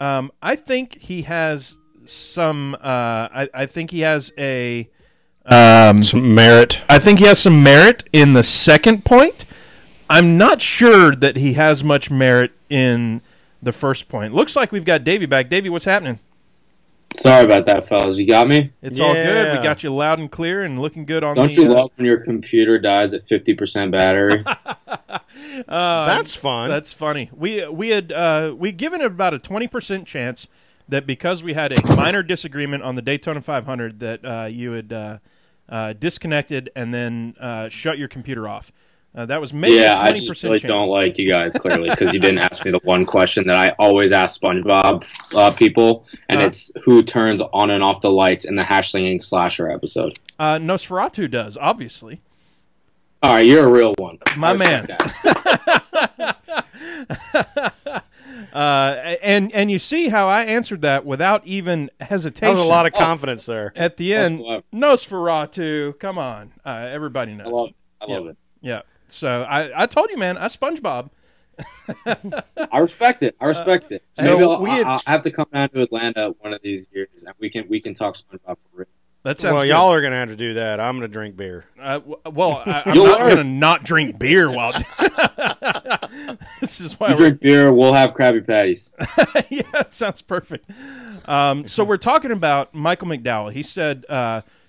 I think he has some. I think he has a some merit. I think he has some merit in the second point. I'm not sure that he has much merit in the first point. Looks like we've got Davey back. Davey, what's happening? Sorry about that, fellas. You got me? It's all good. We got you loud and clear and looking good on Don't you love when your computer dies at 50% battery? That's fun. That's funny. We given it about a 20% chance that because we had a minor disagreement on the Daytona 500 that you had disconnected and then shut your computer off. That was maybe a 20% I just really chance. don't like you guys, clearly, because you didn't ask me the one question that I always ask SpongeBob people, and it's who turns on and off the lights in the hash-slinging slasher episode. Nosferatu does, obviously. All right, you're a real one. My man. And you see how I answered that without even hesitation. That was a lot of confidence there. At the end, Nosferatu, come on. Everybody knows. I love it. Yeah. So I told you, man, I SpongeBob. I respect it. So Maybe I'll have to come down to Atlanta one of these years, and we can talk SpongeBob for real. That sounds good. Y'all are going to have to do that. I'm going to drink beer. I'm not going to not drink beer while this is why you drink beer. We'll have Krabby Patties. Yeah, that sounds perfect. So we're talking about Michael McDowell. He said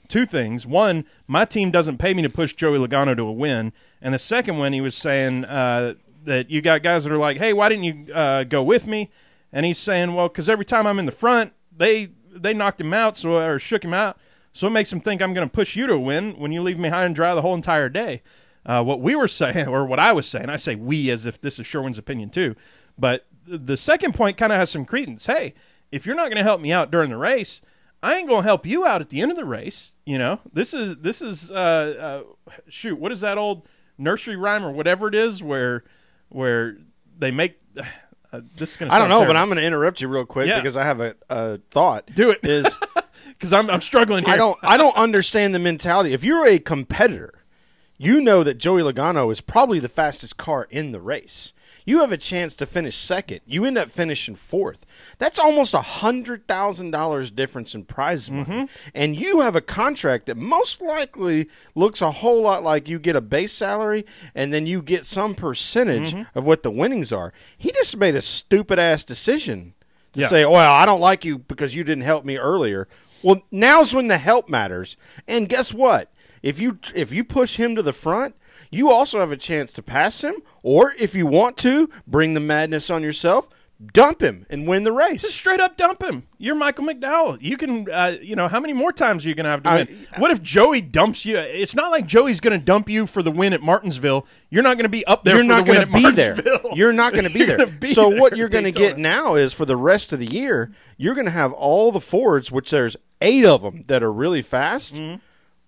two things. One, my team doesn't pay me to push Joey Logano to a win. And the second one, he was saying that you got guys that are like, hey, why didn't you go with me? And he's saying, well, because every time I'm in the front, they knocked him out or shook him out. So it makes him think I'm going to push you to a win when you leave me high and dry the whole entire day. What we were saying, or what I was saying, I say we as if this is Sherwin's opinion too, but the second point kind of has some credence. Hey, if you're not going to help me out during the race, I ain't going to help you out at the end of the race. You know, this is shoot, what is that old nursery rhyme or whatever it is where they make this is going to I don't know, terrible. but I'm going to interrupt you real quick because I have a thought. Do it. Is because I'm struggling here. I don't understand the mentality. If you're a competitor, you know that Joey Logano is probably the fastest car in the race. You have a chance to finish second. You end up finishing fourth. That's almost $100,000 difference in prize money. And you have a contract that most likely looks a whole lot like you get a base salary and then you get some percentage of what the winnings are. He just made a stupid-ass decision to say, well, I don't like you because you didn't help me earlier. Well, now's when the help matters. And guess what? If you push him to the front, you also have a chance to pass him, or if you want to, bring the madness on yourself, dump him and win the race. Just straight up dump him. You're Michael McDowell. You can, how many more times are you going to have to win? What if Joey dumps you? It's not like Joey's going to dump you for the win at Martinsville. You're not going to be up there for the win at Martinsville. You're not going to be there. So what you're going to get now is for the rest of the year, you're going to have all the Fords, which there's 8 of them that are really fast,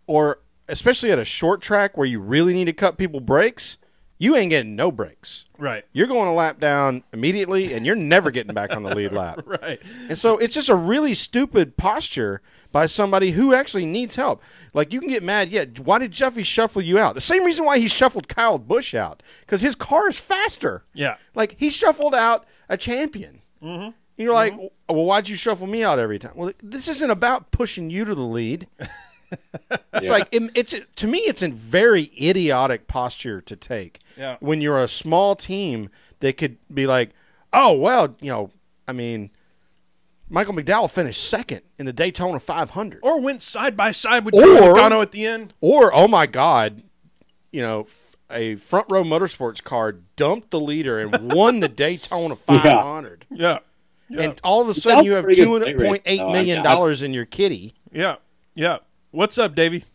or especially at a short track where you really need to cut people brakes, you ain't getting no brakes. Right. You're going a lap down immediately, and you're never getting back on the lead lap. Right. And so it's just a really stupid posture by somebody who actually needs help. Like, you can get mad, why did Jeffy shuffle you out? The same reason why he shuffled Kyle Busch out, because his car is faster. Yeah. Like, he shuffled out a champion. You're like, well, why'd you shuffle me out every time? Well, this isn't about pushing you to the lead. It's like to me, it's a very idiotic posture to take. Yeah. When you're a small team that could be like, oh well, Michael McDowell finished second in the Daytona 500, or went side by side with Joey Logano at the end, or oh my God, a front row motorsports car dumped the leader and won the Daytona 500. Yeah. And all of a sudden you have $2.8 million in your kitty. Yeah. Yeah. What's up, Davey?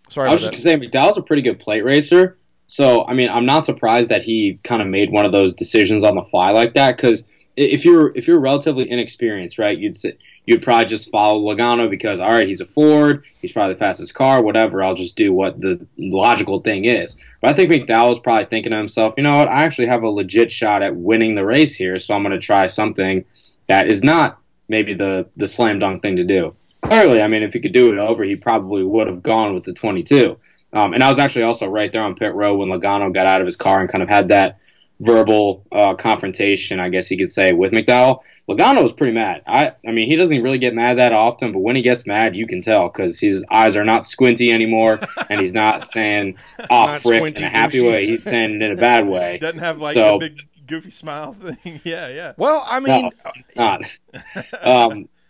Sorry, I was just going to say, McDowell's a pretty good plate racer. So, I'm not surprised that he kind of made one of those decisions on the fly like that because if you're relatively inexperienced, right, you'd probably just follow Logano because, all right, he's a Ford, he's probably the fastest car, whatever. I'll just do what the logical thing is. But I think McDowell was probably thinking to himself, you know what, I actually have a legit shot at winning the race here, so I'm going to try something that is not maybe the slam dunk thing to do. Clearly, I mean, if he could do it over, he probably would have gone with the 22. And I was actually also right there on pit road when Logano got out of his car and kind of had that verbal confrontation, I guess you could say, with McDowell. Logano was pretty mad. I mean, he doesn't really get mad that often, but when he gets mad, you can tell because his eyes are not squinty anymore, and he's not saying "ah, frick" in a happy way. He's saying it in a bad way. Doesn't have like the big goofy smile thing. Yeah. Well, I mean, no, not.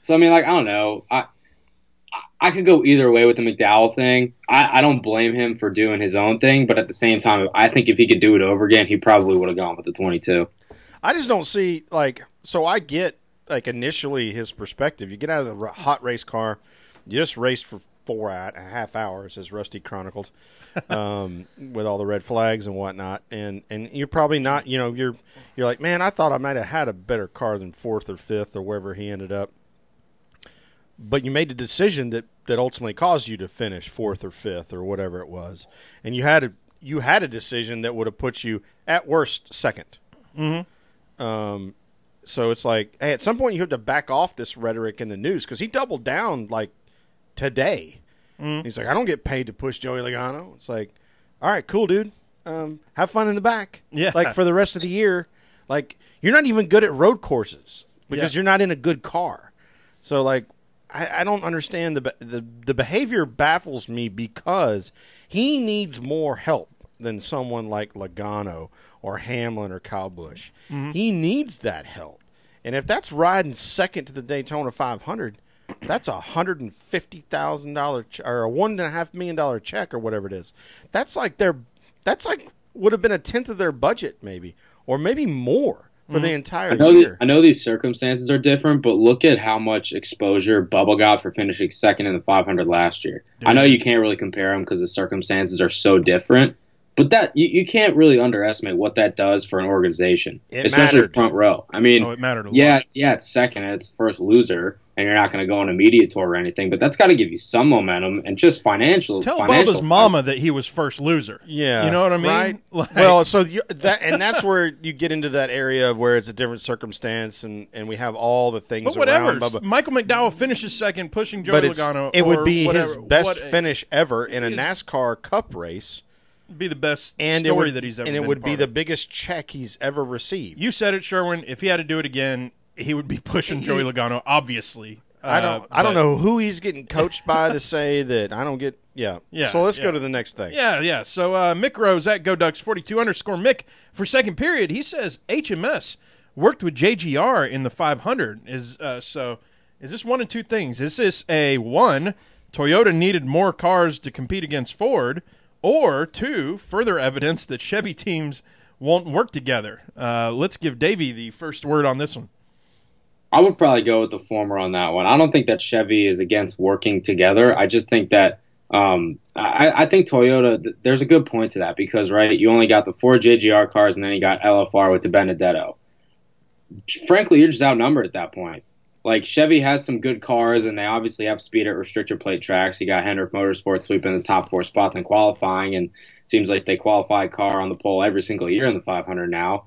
So I mean, like, I don't know. I could go either way with the McDowell thing. I don't blame him for doing his own thing, but at the same time, I think if he could do it over again, he probably would have gone with the 22. I just don't see, like, so I get, like, initially his perspective. You get out of the hot race car, you just raced for 4.5 hours, as Rusty chronicled, with all the red flags and whatnot, and you're probably not, you know, you're like, man, I thought I might have had a better car than 4th or 5th or wherever he ended up. But you made the decision that ultimately caused you to finish 4th or 5th or whatever it was, and you had a decision that would have put you at worst 2nd. Mm-hmm. So it's like, hey, at some point you have to back off this rhetoric in the news because he doubled down like today. Mm-hmm. He's like, I don't get paid to push Joey Logano. It's like, all right, cool, dude. Have fun in the back. Yeah. Like for the rest of the year, like you're not even good at road courses because you're not in a good car. So like. I don't understand the behavior baffles me because he needs more help than someone like Logano or Hamlin or Kyle Busch. Mm-hmm. He needs that help. And if that's riding second to the Daytona 500, that's $150,000 or a $1.5 million check or whatever it is. That's like would have been a tenth of their budget maybe, or maybe more. For the entire year. I know these circumstances are different, but look at how much exposure Bubba got for finishing second in the 500 last year. I know you can't really compare them because the circumstances are so different, but that you can't really underestimate what that does for an organization, especially mattered. front row. I mean, it mattered a lot. Yeah, it's second and it's first loser, and you're not going to go on a media tour or anything, but that's got to give you some momentum and just financial. Tell Bubba's mama that he was first loser. Yeah, you know what I mean. Right? Like, well, so that's where you get into that area of where it's a different circumstance, and we have all the things but whatever. around Bubba. Michael McDowell finishes second, pushing Joey Logano. It would be whatever, his best finish ever in a NASCAR Cup race. Be the best and story that he's ever. And it been would be part the of. biggest check he's ever received. You said it, Sherwin. If he had to do it again, he would be pushing Joey Logano. Obviously, I don't know who he's getting coached by to say that. I don't get. Yeah. So let's go to the next thing. Yeah. So Mick Rose at GoDucks42 _ Mick for second period. He says HMS worked with JGR in the 500. Is this one of two things? Is this a one? Toyota needed more cars to compete against Ford. Or two, further evidence that Chevy teams won't work together. Let's give Davey the first word on this one. I would probably go with the former on that one. I don't think that Chevy is against working together. I just think that I think Toyota, there's a good point to that because, right, you only got the 4 JGR cars and then you got LFR with the Benedetto. Frankly, you're just outnumbered at that point. Like, Chevy has some good cars, and they obviously have speed at restrictor plate tracks. You got Hendrick Motorsports sweeping the top 4 spots in qualifying, and it seems like they qualify a car on the pole every single year in the 500 now.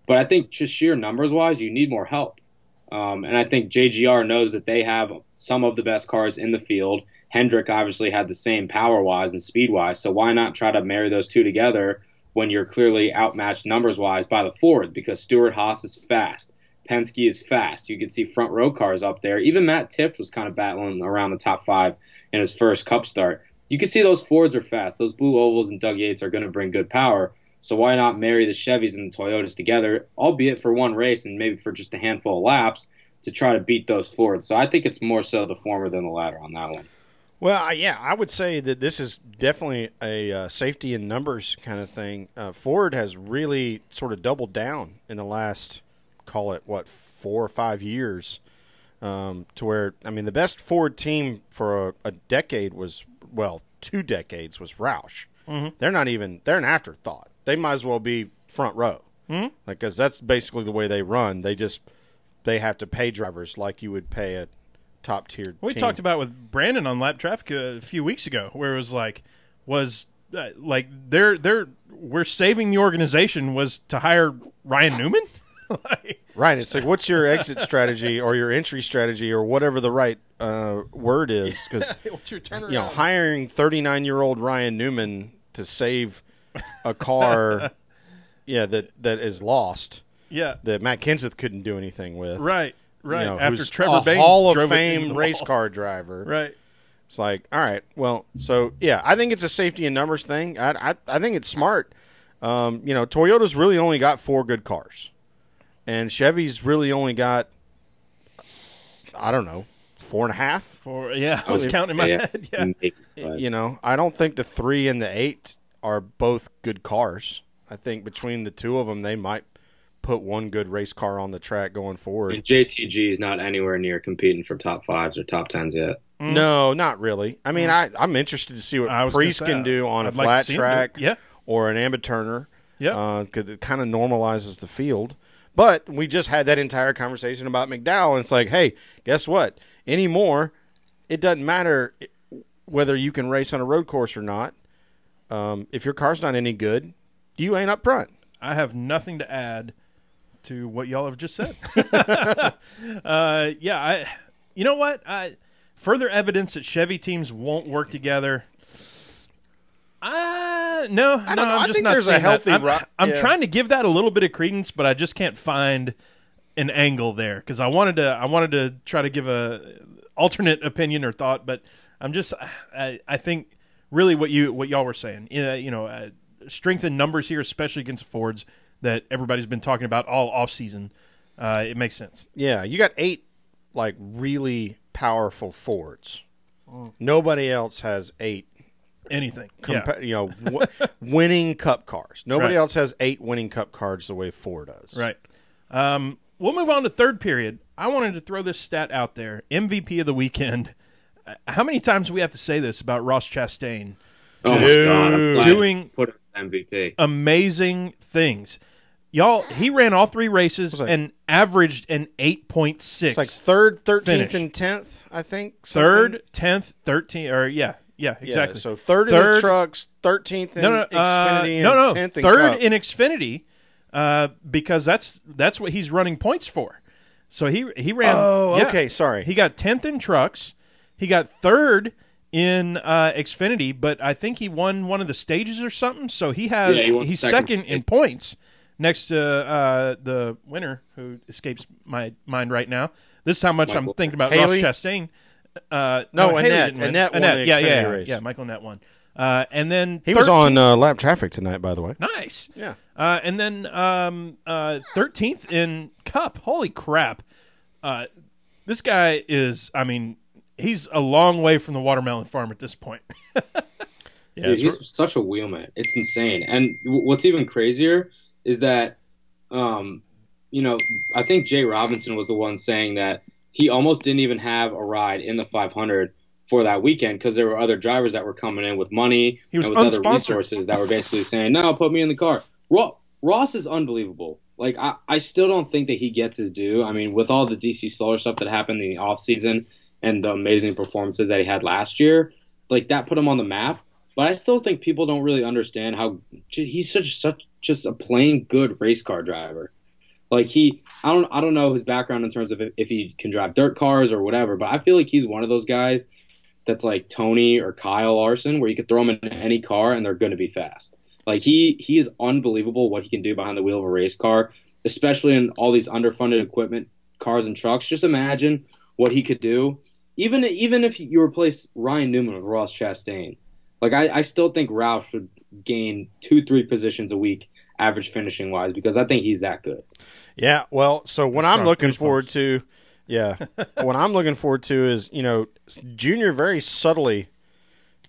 But I think just sheer numbers-wise, you need more help. And I think JGR knows that they have some of the best cars in the field. Hendrick obviously had the same power-wise and speed-wise, so why not try to marry those two together when you're clearly outmatched numbers-wise by the Ford? Because Stewart-Haas is fast. Penske is fast. You can see front row cars up there. Even Matt Tifft was kind of battling around the top 5 in his first Cup start. You can see those Fords are fast. Those Blue Ovals and Doug Yates are going to bring good power. So why not marry the Chevys and the Toyotas together, albeit for one race and maybe for just a handful of laps, to try to beat those Fords? So I think it's more so the former than the latter on that one. Well, yeah, I would say that this is definitely a safety in numbers kind of thing. Ford has really sort of doubled down in the last, call it, 4 or 5 years, to where, I mean, the best Ford team for a decade was, 2 decades was Roush. Mm-hmm. They're an afterthought. They might as well be front row. Mm-hmm. Because that's basically the way they run. They just they have to pay drivers like you would pay a top-tier We team. talked about with Brandon on Lap Traffic a few weeks ago, where it was like we're saving the organization was to hire Ryan Newman. Right. It's like, what's your exit strategy or your entry strategy or whatever the right word is? Because What's your turnaround? hiring 39-year-old Ryan Newman to save a car, that is lost. Yeah. That Matt Kenseth couldn't do anything with. Right. After who's Trevor a Bayne Hall drove of it into Fame the race wall. car driver. Right. It's like, all right, well, so yeah, I think it's a safety and numbers thing. I think it's smart. Toyota's really only got 4 good cars, and Chevy's really only got, I don't know, 4.5. I was counting in my head. Yeah. I don't think the 3 and the 8 are both good cars. I think between the two of them, they might put one good race car on the track going forward. And JTG is not anywhere near competing for top 5s or top 10s yet. No, not really. I mean, I'm interested to see what Priest can do on a flat track or an Ambit Turner. Yeah. Because it kind of normalizes the field. But we just had that entire conversation about McDowell, and it's like, hey, guess what? Anymore, it doesn't matter whether you can race on a road course or not. If your car's not any good, you ain't up front. I have nothing to add to what y'all have just said. You know what? Further evidence that Chevy teams won't work together. No, I don't know. I'm I just think not there's a saying healthy that. I'm trying to give that a little bit of credence, but I just can't find an angle there because I wanted to try to give a alternate opinion or thought, but I think really what y'all were saying, strength in numbers here, especially against the Fords that everybody's been talking about all off season. It makes sense. Yeah, you got 8 really powerful Fords. Nobody else has 8 anything. Winning Cup cars. Nobody Right. else has 8 winning Cup cars the way Ford does. Right. We'll move on to third period. I wanted to throw this stat out there. MVP of the weekend. How many times do we have to say this about Ross Chastain? Oh my God! I'm glad Doing you put him MVP. amazing things. Y'all, he ran all 3 races and averaged an 8.6. It's like 3rd, 13th, finish. and 10th, I think. 3rd, 10th, 13th, or exactly. Yeah, so 3rd in the trucks, 13th in Xfinity, and 10th in 3rd Cup. in Xfinity, because that's what he's running points for. So he ran. Oh, okay, sorry. He got 10th in trucks. He got 3rd in Xfinity, but I think he won one of the stages or something. So he's second in points next to the winner who escapes my mind right now. This is how much I'm thinking about Haley? Ross Chastain. No, Haley Annette. didn't win. Annette won the Xfinity race. Yeah, Michael Annette won. And then He was on Lap Traffic tonight, by the way. nice. Yeah. And then 13th in Cup. Holy crap. This guy is, he's a long way from the watermelon farm at this point. Yeah, Dude, he's such a wheelman. It's insane. And what's even crazier is that, I think Jay Robinson was the one saying that he almost didn't even have a ride in the 500 for that weekend because there were other drivers that were coming in with money He was and with other unsponsored. resources that were basically saying, no, put me in the car. Ross is unbelievable. Like, I still don't think that he gets his due. I mean, with all the DC Solar stuff that happened in the offseason and the amazing performances that he had last year, like, that put him on the map. But I still think people don't really understand how he's such just a plain good race car driver. Like I don't know his background in terms of if he can drive dirt cars or whatever, but I feel like he's one of those guys that's like Tony or Kyle Larson, where you could throw him in any car and they're going to be fast. Like he is unbelievable what he can do behind the wheel of a race car, especially in all these underfunded equipment, cars and trucks. Just imagine what he could do, even if you replace Ryan Newman with Ross Chastain. Like, I still think Roush would gain 2-3 positions a week, average finishing wise, because I think he's that good. Yeah, well, so what I'm looking forward to, what I'm looking forward to is, Junior very subtly,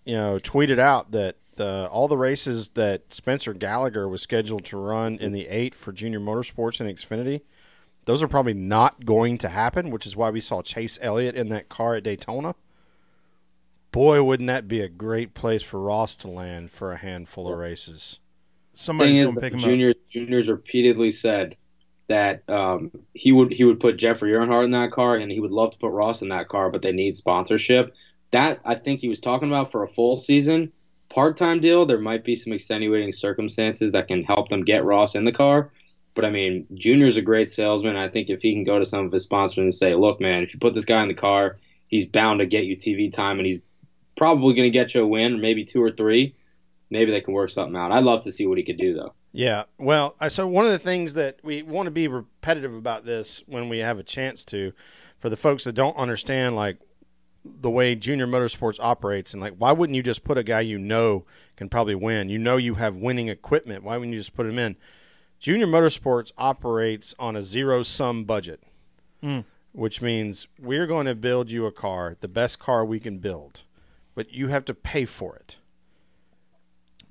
tweeted out that all the races that Spencer Gallagher was scheduled to run in the 8 for Junior Motorsports and Xfinity, those are probably not going to happen, which is why we saw Chase Elliott in that car at Daytona. Boy, wouldn't that be a great place for Ross to land for a handful of races. Somebody's Thing going to is, pick him up. Juniors repeatedly said that he would put Jeffrey Earnhardt in that car, and he would love to put Ross in that car, but they need sponsorship. That I think he was talking about for a full season. Part-time deal, there might be some extenuating circumstances that can help them get Ross in the car. But, I mean, Junior's a great salesman. I think if he can go to some of his sponsors and say, look, man, if you put this guy in the car, he's bound to get you TV time, and he's probably going to get you a win, or maybe 2 or 3. Maybe they can work something out. I'd love to see what he could do, though. Yeah, well, so one of the things that we want to be repetitive about this when we have a chance to, for the folks that don't understand, like, the way Junior Motorsports operates, and, like, why wouldn't you just put a guy you know can probably win? You know you have winning equipment. Why wouldn't you just put him in? Junior Motorsports operates on a zero-sum budget, which means we're going to build you a car, the best car we can build, but you have to pay for it.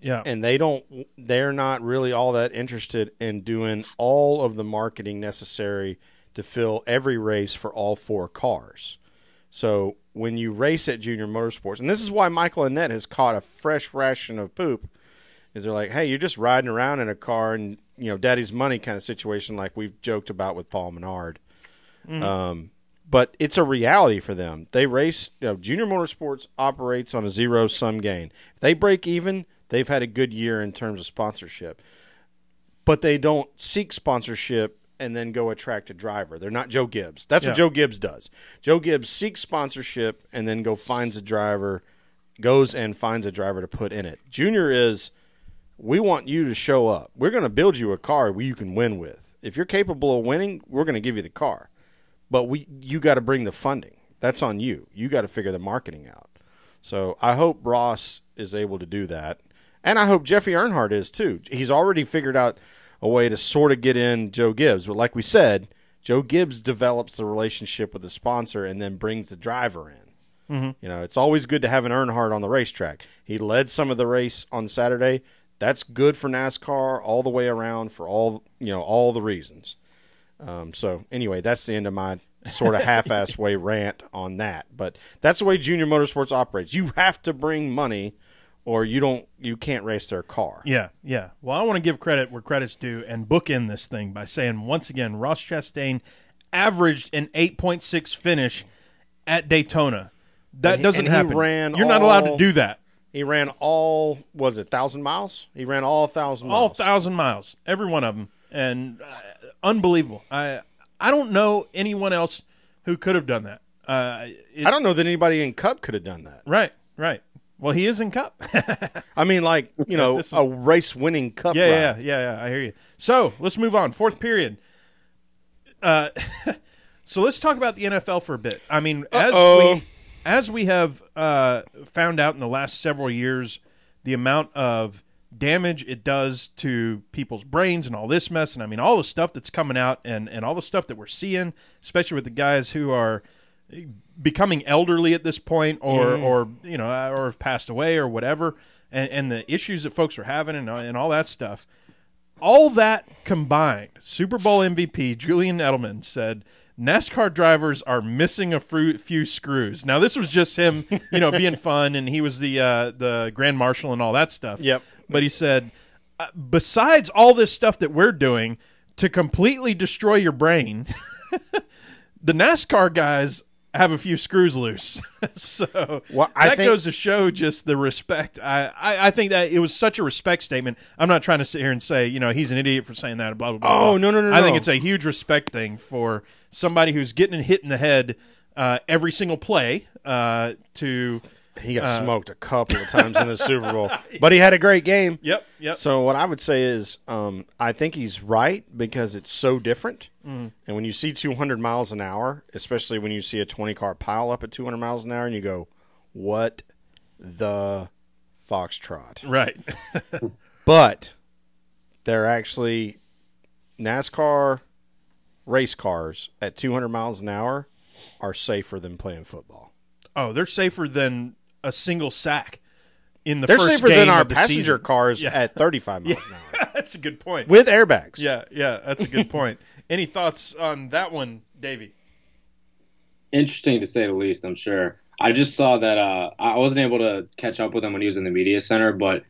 Yeah. And they're not really all that interested in doing all of the marketing necessary to fill every race for all 4 cars. So when you race at Junior Motorsports, and this is why Michael Annett has caught a fresh ration of poop, is they're like, hey, you're just riding around in a car and, you know, daddy's money kind of situation like we've joked about with Paul Menard. But it's a reality for them. They race, Junior Motorsports operates on a zero-sum gain. If they break even, they've had a good year in terms of sponsorship. But they don't seek sponsorship and then go attract a driver. They're not Joe Gibbs. That's what Joe Gibbs does. Joe Gibbs seeks sponsorship and then goes and finds a driver to put in it. Junior is, we want you to show up. We're going to build you a car you can win with. If you're capable of winning, we're going to give you the car. But you got to bring the funding. That's on you. You got to figure the marketing out. So I hope Ross is able to do that. And I hope Jeffrey Earnhardt is too. He's already figured out a way to sort of get in Joe Gibbs. But like we said, Joe Gibbs develops the relationship with the sponsor and then brings the driver in. You know, it's always good to have an Earnhardt on the racetrack. He led some of the race on Saturday. That's good for NASCAR all the way around for all the reasons. So anyway, that's the end of my sort of half-assed way rant on that. But that's the way Junior Motorsports operates. You have to bring money or you can't race their car. Yeah. Well, I want to give credit where credit's due and bookend this thing by saying, once again, Ross Chastain averaged an 8.6 finish at Daytona. That doesn't happen. You're not allowed to do that. He ran all, 1,000 miles? He ran all 1,000 miles. All 1,000 miles, every one of them. And unbelievable. I don't know anyone else who could have done that. I don't know that anybody in Cup could have done that. Right. Well, he is in Cup. I mean, like, a race-winning Cup ride. Yeah, I hear you. So, let's move on. Fourth period. So, let's talk about the NFL for a bit. I mean, as we have found out in the last several years, the amount of damage it does to people's brains and all this mess, and I mean all the stuff that's coming out and all the stuff that we're seeing, especially with the guys who are becoming elderly at this point or have passed away or whatever, and the issues that folks are having and all that stuff. All that combined, Super Bowl MVP Julian Edelman said NASCAR drivers are missing a few screws. Now, this was just him, being fun, and he was the Grand Marshal and all that stuff. Yep. But he said, besides all this stuff that we're doing to completely destroy your brain, the NASCAR guys have a few screws loose. So that goes to show just the respect. I think that it was such a respect statement. I'm not trying to sit here and say, he's an idiot for saying that, blah, blah, blah. Oh, no. I think it's a huge respect thing for somebody who's getting hit in the head every single play to... He got smoked a couple of times in the Super Bowl, but he had a great game. Yep. So what I would say is I think he's right because it's so different. And when you see 200 miles an hour, especially when you see a 20-car pile up at 200 miles an hour and you go, what the foxtrot? Right. But they're actually NASCAR race cars at 200 miles an hour are safer than playing football. Oh, they're safer than a single sack in the They're first safer game than our of the passenger season. cars at 35 miles an hour. That's a good point. With airbags. Yeah, that's a good point. Any thoughts on that one, Davey? Interesting to say the least, I'm sure. I just saw that I wasn't able to catch up with him when he was in the media center, but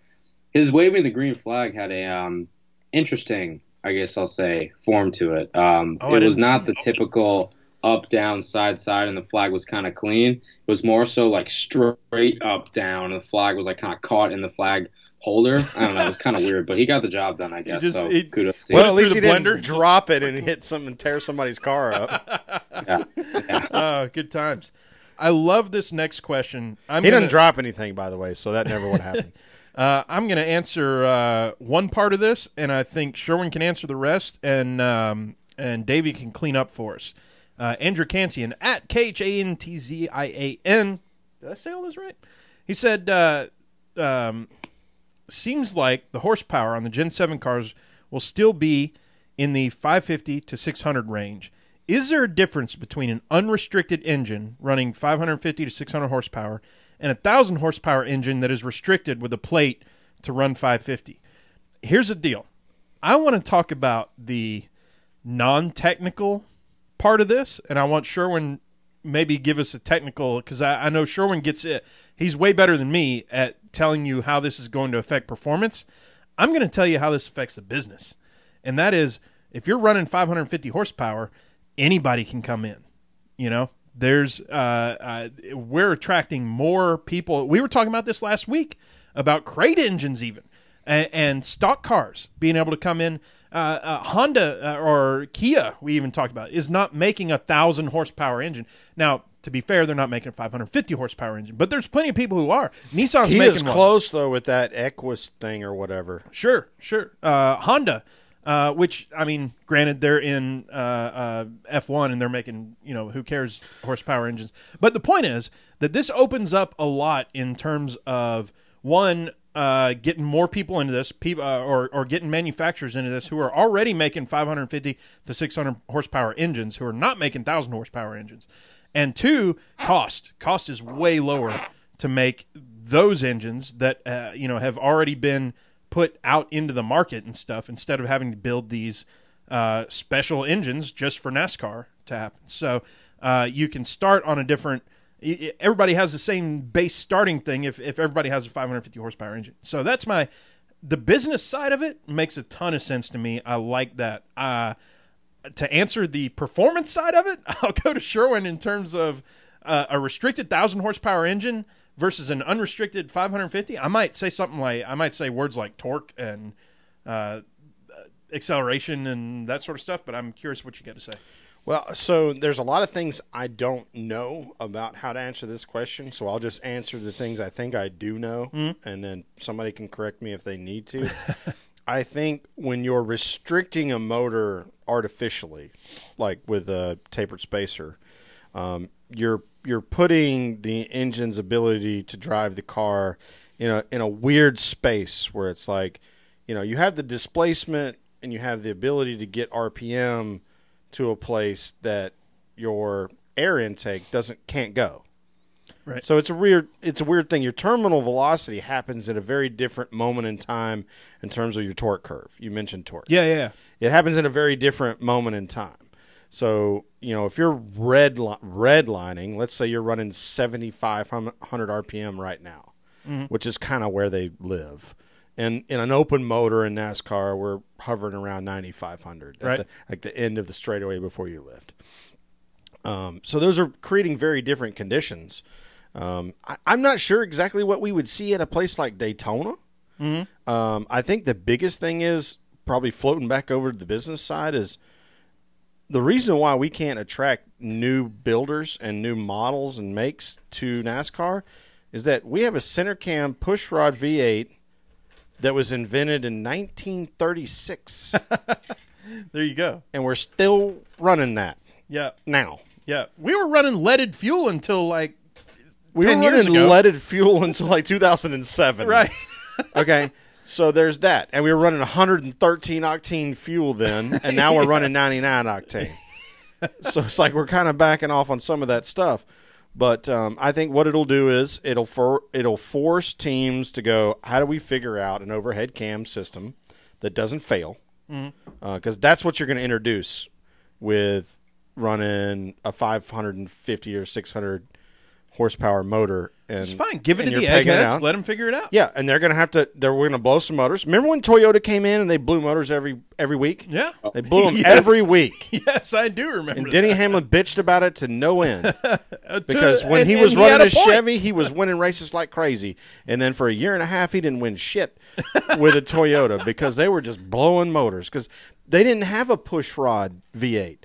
his waving the green flag had a interesting I guess I'll say, form to it. I It was didn't not see the it. typical up, down, side, side, and the flag was kind of clean. It was more so like straight up, down, and the flag was like kind of caught in the flag holder. I don't know. It was kind of weird, but he got the job done, I guess. So kudos to Well, him. Well, at least through he the didn't blender? drop it and hit something and tear somebody's car up. Yeah. Yeah. Oh, good times. I love this next question. He didn't drop anything, by the way, so that never would happen. I'm going to answer one part of this, and I think Sherwin can answer the rest, and Davey can clean up for us. Andrew Cantian at KHANTZIAN. Did I say all this right? He said, seems like the horsepower on the Gen 7 cars will still be in the 550 to 600 range. Is there a difference between an unrestricted engine running 550 to 600 horsepower and a 1,000 horsepower engine that is restricted with a plate to run 550? Here's the deal. I want to talk about the non-technical part of this, and I want Sherwin maybe give us a technical, because I know Sherwin gets it. He's way better than me at telling you how this is going to affect performance. I'm going to tell you how this affects the business, and that is if you're running 550 horsepower, anybody can come in. You know, there's we're attracting more people. We were talking about this last week about crate engines even and stock cars being able to come in. Honda or Kia, we even talked about, is not making a 1,000 horsepower engine. Now, to be fair, they're not making a 550 horsepower engine, but there's plenty of people who are. Nissan's He making is one. close, though, with that Equus thing or whatever. Sure. Honda, which, I mean, granted, they're in F1 and they're making, who cares, horsepower engines. But the point is that this opens up a lot in terms of, one, getting more people into this, or getting manufacturers into this who are already making 550 to 600 horsepower engines, who are not making 1,000 horsepower engines. And two, cost. Cost is way lower to make those engines that have already been put out into the market and stuff, instead of having to build these special engines just for NASCAR to happen. So you can start on a different. Everybody has the same base starting thing if everybody has a 550 horsepower engine. So that's the business side of it makes a ton of sense to me. I like that. To answer the performance side of it, I'll go to Sherwin in terms of a restricted 1,000 horsepower engine versus an unrestricted 550. I might say words like torque and acceleration and that sort of stuff, but I'm curious what you got to say. Well, so there's a lot of things I don't know about how to answer this question, so I'll just answer the things I think I do know, and then somebody can correct me if they need to. I think when you're restricting a motor artificially, like with a tapered spacer, you're putting the engine's ability to drive the car in a weird space where it's like, you have the displacement and you have the ability to get RPM to a place that your air intake can't go. Right. So it's a weird thing. Your terminal velocity happens at a very different moment in time in terms of your torque curve. You mentioned torque. Yeah. It happens in a very different moment in time. So, if you're redlining, let's say you're running 7,500 RPM right now, which is kind of where they live. And in an open motor in NASCAR, we're hovering around 9,500 at the end of the straightaway before you lift. So those are creating very different conditions. I'm not sure exactly what we would see at a place like Daytona. I think the biggest thing is probably floating back over to the business side is the reason why we can't attract new builders and new models and makes to NASCAR is that we have a center cam pushrod V8 that was invented in 1936. There you go. And we're still running that. Yeah. Now. Yeah. We were running leaded fuel until We 10 were years running ago. leaded fuel until like 2007. Right. Okay. So there's that. And we were running 113 octane fuel then, and now we're running 99 octane. So it's like we're kind of backing off on some of that stuff. But I think what it'll do is it'll force teams to go, how do we figure out an overhead cam system that doesn't fail? Because that's what you're going to introduce with running a 550 or 600 horsepower motor. And It's fine. Give it to and the you're pegging it eggheads. out. Let them figure it out. Yeah, and they're going to have to. We're going to blow some motors. Remember when Toyota came in and they blew motors every week? Yeah. They blew them Yes. every week. Yes, I do remember. And Denny that. Hamlin bitched about it to no end because To- when and- he and was had running a a point. Chevy, he was winning races like crazy. And then for a year and a half, he didn't win shit with a Toyota because they were just blowing motors because they didn't have a push rod V8.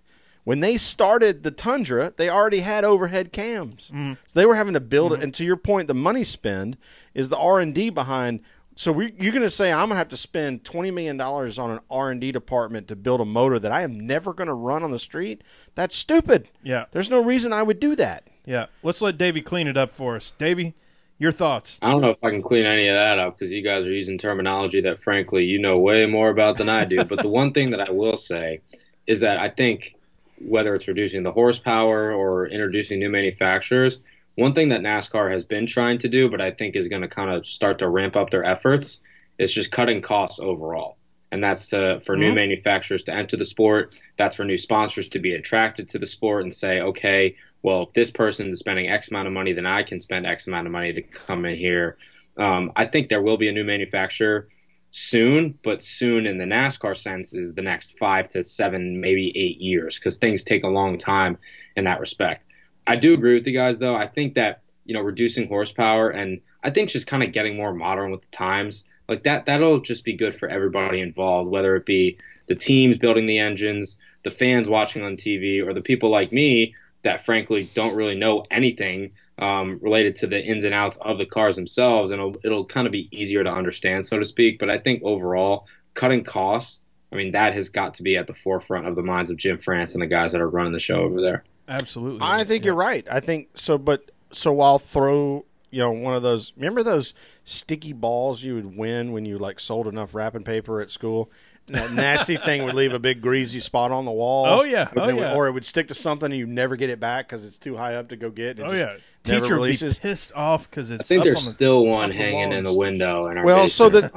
When they started the Tundra, they already had overhead cams. Mm-hmm. So they were having to build it. And to your point, the money spend is the R&D behind. So you're going to say I'm going to have to spend $20 million on an R&D department to build a motor that I am never going to run on the street? That's stupid. Yeah. There's no reason I would do that. Yeah. Let's let Davey clean it up for us. Davey, your thoughts? I don't know if I can clean any of that up because you guys are using terminology that, frankly, you know way more about than I do. But the one thing that I will say is that I think whether it's reducing the horsepower or introducing new manufacturers, one thing that NASCAR has been trying to do, but I think is going to kind of start to ramp up their efforts, is just cutting costs overall. And that's for new manufacturers to enter the sport. That's for new sponsors to be attracted to the sport and say, okay, well, if this person is spending X amount of money, then I can spend X amount of money to come in here. I think there will be a new manufacturer soon, but soon in the NASCAR sense is the next 5 to 7, maybe 8 years, because things take a long time in that respect. I do agree with you guys, though. I think that, reducing horsepower and I think just kind of getting more modern with the times, like that'll just be good for everybody involved, whether it be the teams building the engines, the fans watching on TV, or the people like me that frankly don't really know anything related to the ins and outs of the cars themselves, and it'll kind of be easier to understand, so to speak. But I think overall, cutting costs, that has got to be at the forefront of the minds of Jim France and the guys that are running the show over there. Absolutely. I think you're right. I think so, but I'll throw one of those. Remember those sticky balls you would win when you sold enough wrapping paper at school? And that nasty thing would leave a big greasy spot on the wall. Oh, yeah. Or it would stick to something and you never get it back because it's too high up to go get. And never Teacher releases. would be pissed off because it's. I think up there's on the still top one of the hanging in the walls. window in our Well, basement.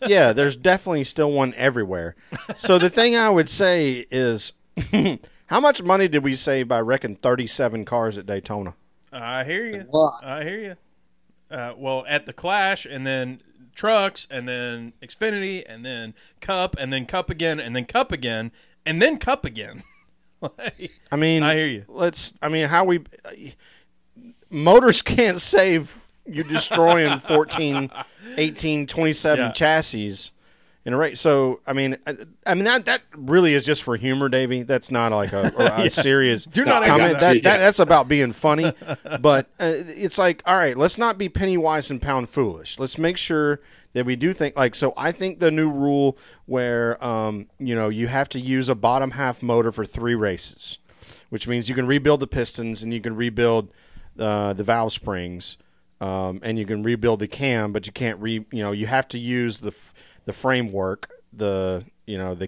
there's definitely still one everywhere. So the thing I would say is, how much money did we save by wrecking 37 cars at Daytona? I hear you. Well, I hear you. Well, at the Clash, and then trucks, and then Xfinity, and then Cup, and then Cup again, and then Cup again, and then Cup again. I hear you. Motors can't save you destroying 14, 18, 27 chassis in a race. So, that really is just for humor, Davey. That's not like a serious Do not comment. accept that. That's about being funny. But it's all right, let's not be penny wise and pound foolish. Let's make sure that we do think so I think the new rule where, you have to use a bottom half motor for 3 races, which means you can rebuild the pistons and you can rebuild the valve springs, and you can rebuild the cam, but you can't you have to use the framework, the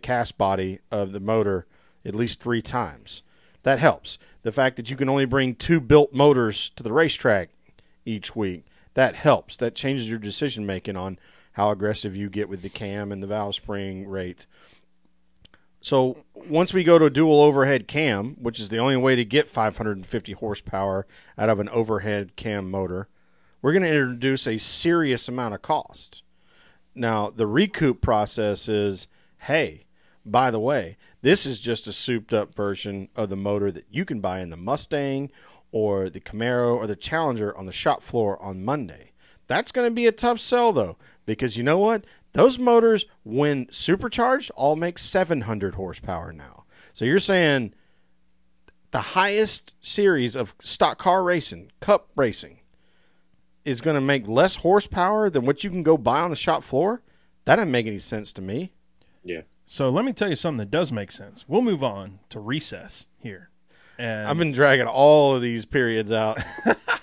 cast body of the motor at least 3 times. That helps. The fact that you can only bring 2 built motors to the racetrack each week, that helps. That changes your decision making on how aggressive you get with the cam and the valve spring rate. So once we go to a dual overhead cam, which is the only way to get 550 horsepower out of an overhead cam motor, we're going to introduce a serious amount of cost. Now, the recoup process is, hey, by the way, this is just a souped-up version of the motor that you can buy in the Mustang or the Camaro or the Challenger on the shop floor on Monday. That's going to be a tough sell, though, because you know what? Those motors, when supercharged, all make 700 horsepower now. So you're saying the highest series of stock car racing, Cup racing, is going to make less horsepower than what you can go buy on the shop floor? That doesn't make any sense to me. Yeah. So let me tell you something that does make sense. We'll move on to recess here. And I've been dragging all of these periods out.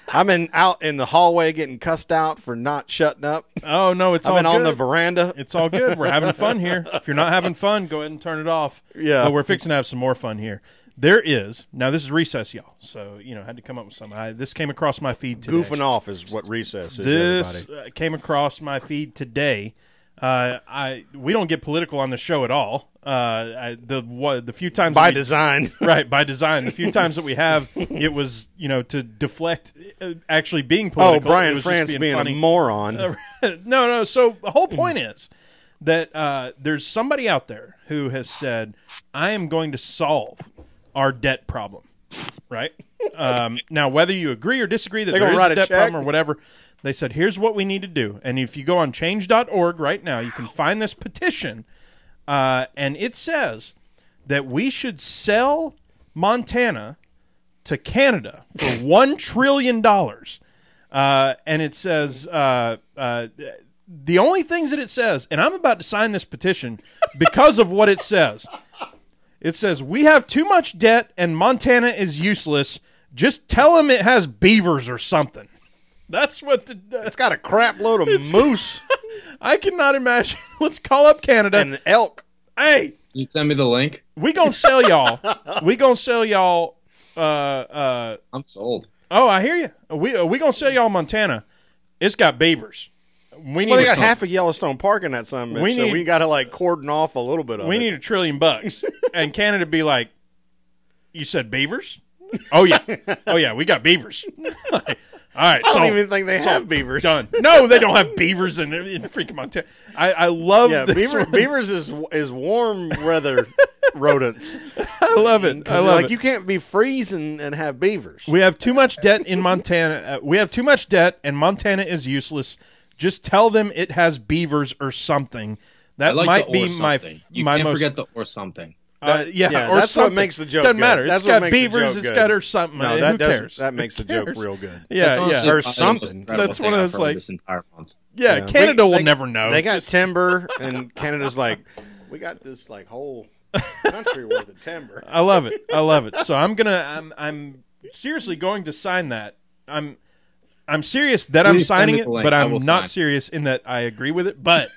I've been out in the hallway getting cussed out for not shutting up. oh no, it's I've all been good. on the veranda. It's all good. We're having fun here. If you're not having fun, go ahead and turn it off. Yeah. But we're fixing to have some more fun here. There is now. This is recess, y'all. So had to come up with something. This came across my feed today. Goofing off is what recess is, This everybody. came across my feed today. We don't get political on the show at all. The few times By design. right, by design. The few times that we have, it was to deflect actually being political. Brian France being funny. a moron. No. So the whole point is that there's somebody out there who has said, I am going to solve our debt problem, right? Now, whether you agree or disagree that there is a debt problem or whatever, they said, here's what we need to do. And if you go on change.org right now, you can find this petition, and it says that we should sell Montana to Canada for $1 trillion. And it says the only things that it says, and I'm about to sign this petition because of what it says. It says, we have too much debt and Montana is useless. Just tell them it has beavers or something. That's what it's got a crap load of moose. I cannot imagine. Let's call up Canada. And elk. Hey. Can you send me the link? We gonna sell y'all. I'm sold. Oh, I hear you. We gonna sell y'all Montana. It's got beavers. They got half of Yellowstone Park in that son of a bitch, so we got to cordon off a little bit of it. We need $1 trillion, and Canada be like, "You said beavers? Oh yeah, we got beavers." All right, I don't even think they have beavers. Done. No, they don't have beavers in freaking Montana. I love this. Beavers is warm weather rodents. I love it. I love it. You can't be freezing and have beavers. We have too much debt in Montana. We have too much debt, and Montana is useless. Just tell them it has beavers or something. That might be my can't forget the or something. Or that's something. what makes the joke Doesn't good. matter. That's It's got what makes beavers. the joke It's good. got or something. No, Who cares? That makes the joke real good. Yeah. Or something. That's one of those like this entire month. Yeah, Canada will never know. They got timber, and Canada's like, we got this like whole country worth of timber. I love it. So I'm seriously going to sign that. I'm serious that I'm signing it, but I'm not serious in that I agree with it. But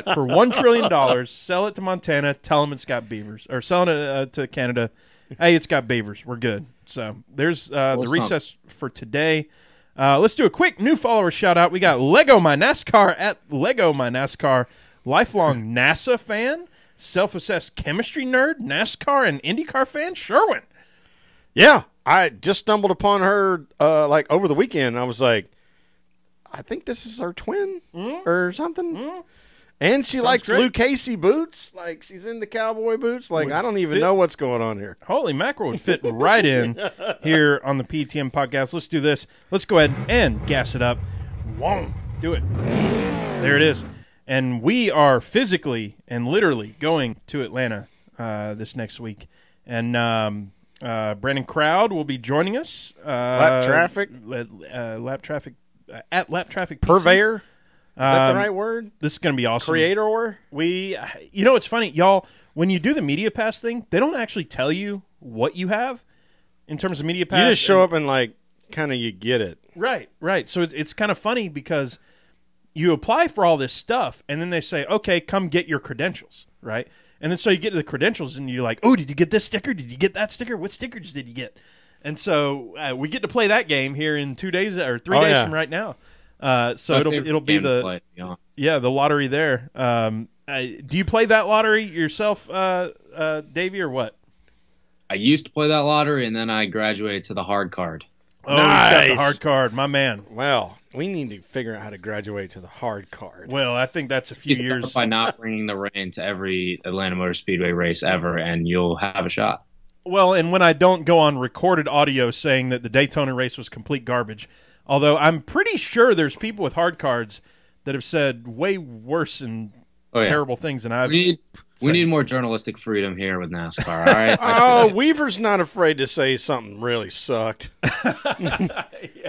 for $1 trillion, sell it to Montana. Tell them it's got beavers, or selling it to Canada. Hey, it's got beavers. We're good. So there's the recess for today. Let's do a quick new follower shout out. We got Lego My NASCAR at Lego My NASCAR, lifelong NASA fan, self-assessed chemistry nerd, NASCAR and IndyCar fan, Sherwin. Yeah, I just stumbled upon her like over the weekend. I was like, I think this is her twin or something. And she likes great. Luke Casey boots. Like, she's into cowboy boots. Like, I don't even know what's going on here. Holy mackerel would fit right in here on the PTM podcast. Let's do this. Let's go ahead and gas it up. Whoa, do it. There it is. And we are physically and literally going to Atlanta this next week. And Brandon Crowd will be joining us. Lap Traffic? Lap Traffic. At Lap Traffic PC. Purveyor? Is that the right word? This is going to be awesome. Creator? It's funny, y'all, when you do the Media Pass thing, they don't actually tell you what you have in terms of Media Pass. You just show up and, like, kind of you get it. Right. So it's kind of funny because you apply for all this stuff, and then they say, okay, come get your credentials, right? And then so you get to the credentials, and you're like, oh, did you get this sticker? Did you get that sticker? What stickers did you get? And so we get to play that game here in 2 days or 3 days from right now. So it'll be the lottery there. Do you play that lottery yourself, Davey, or what? I used to play that lottery, and then I graduated to the hard card. Oh, nice. He's got the hard card, my man. Well, we need to figure out how to graduate to the hard card. Well, I think that's a few You years. start by not bringing the rain to every Atlanta Motor Speedway race ever, and you'll have a shot. Well, and when I don't go on recorded audio saying that the Daytona race was complete garbage, although I'm pretty sure there's people with hard cards that have said way worse and terrible things than I've We need more journalistic freedom here with NASCAR, all right? Weaver's not afraid to say something really sucked.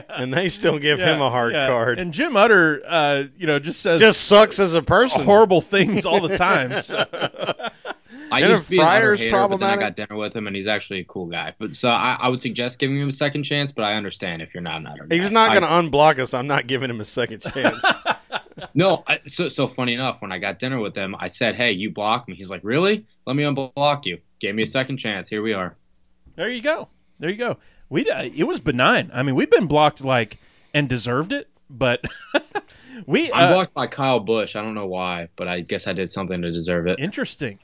And they still give him a hard card. And Jim Utter, just says... Just sucks as a person. Horrible things all the time. So. I used to be an Utter hater, but then I got dinner with him, and he's actually a cool guy. But so I would suggest giving him a second chance, but I understand if you're not an Utter guy. He's not going to unblock us. I'm not giving him a second chance. No, so funny enough, when I got dinner with him, I said, hey, you blocked me. He's like, really? Let me unblock you. Gave me a second chance. Here we are. There you go. It was benign. I mean, we've been blocked and deserved it but we I'm blocked by Kyle Busch. I don't know why, but I guess I did something to deserve it. Interesting.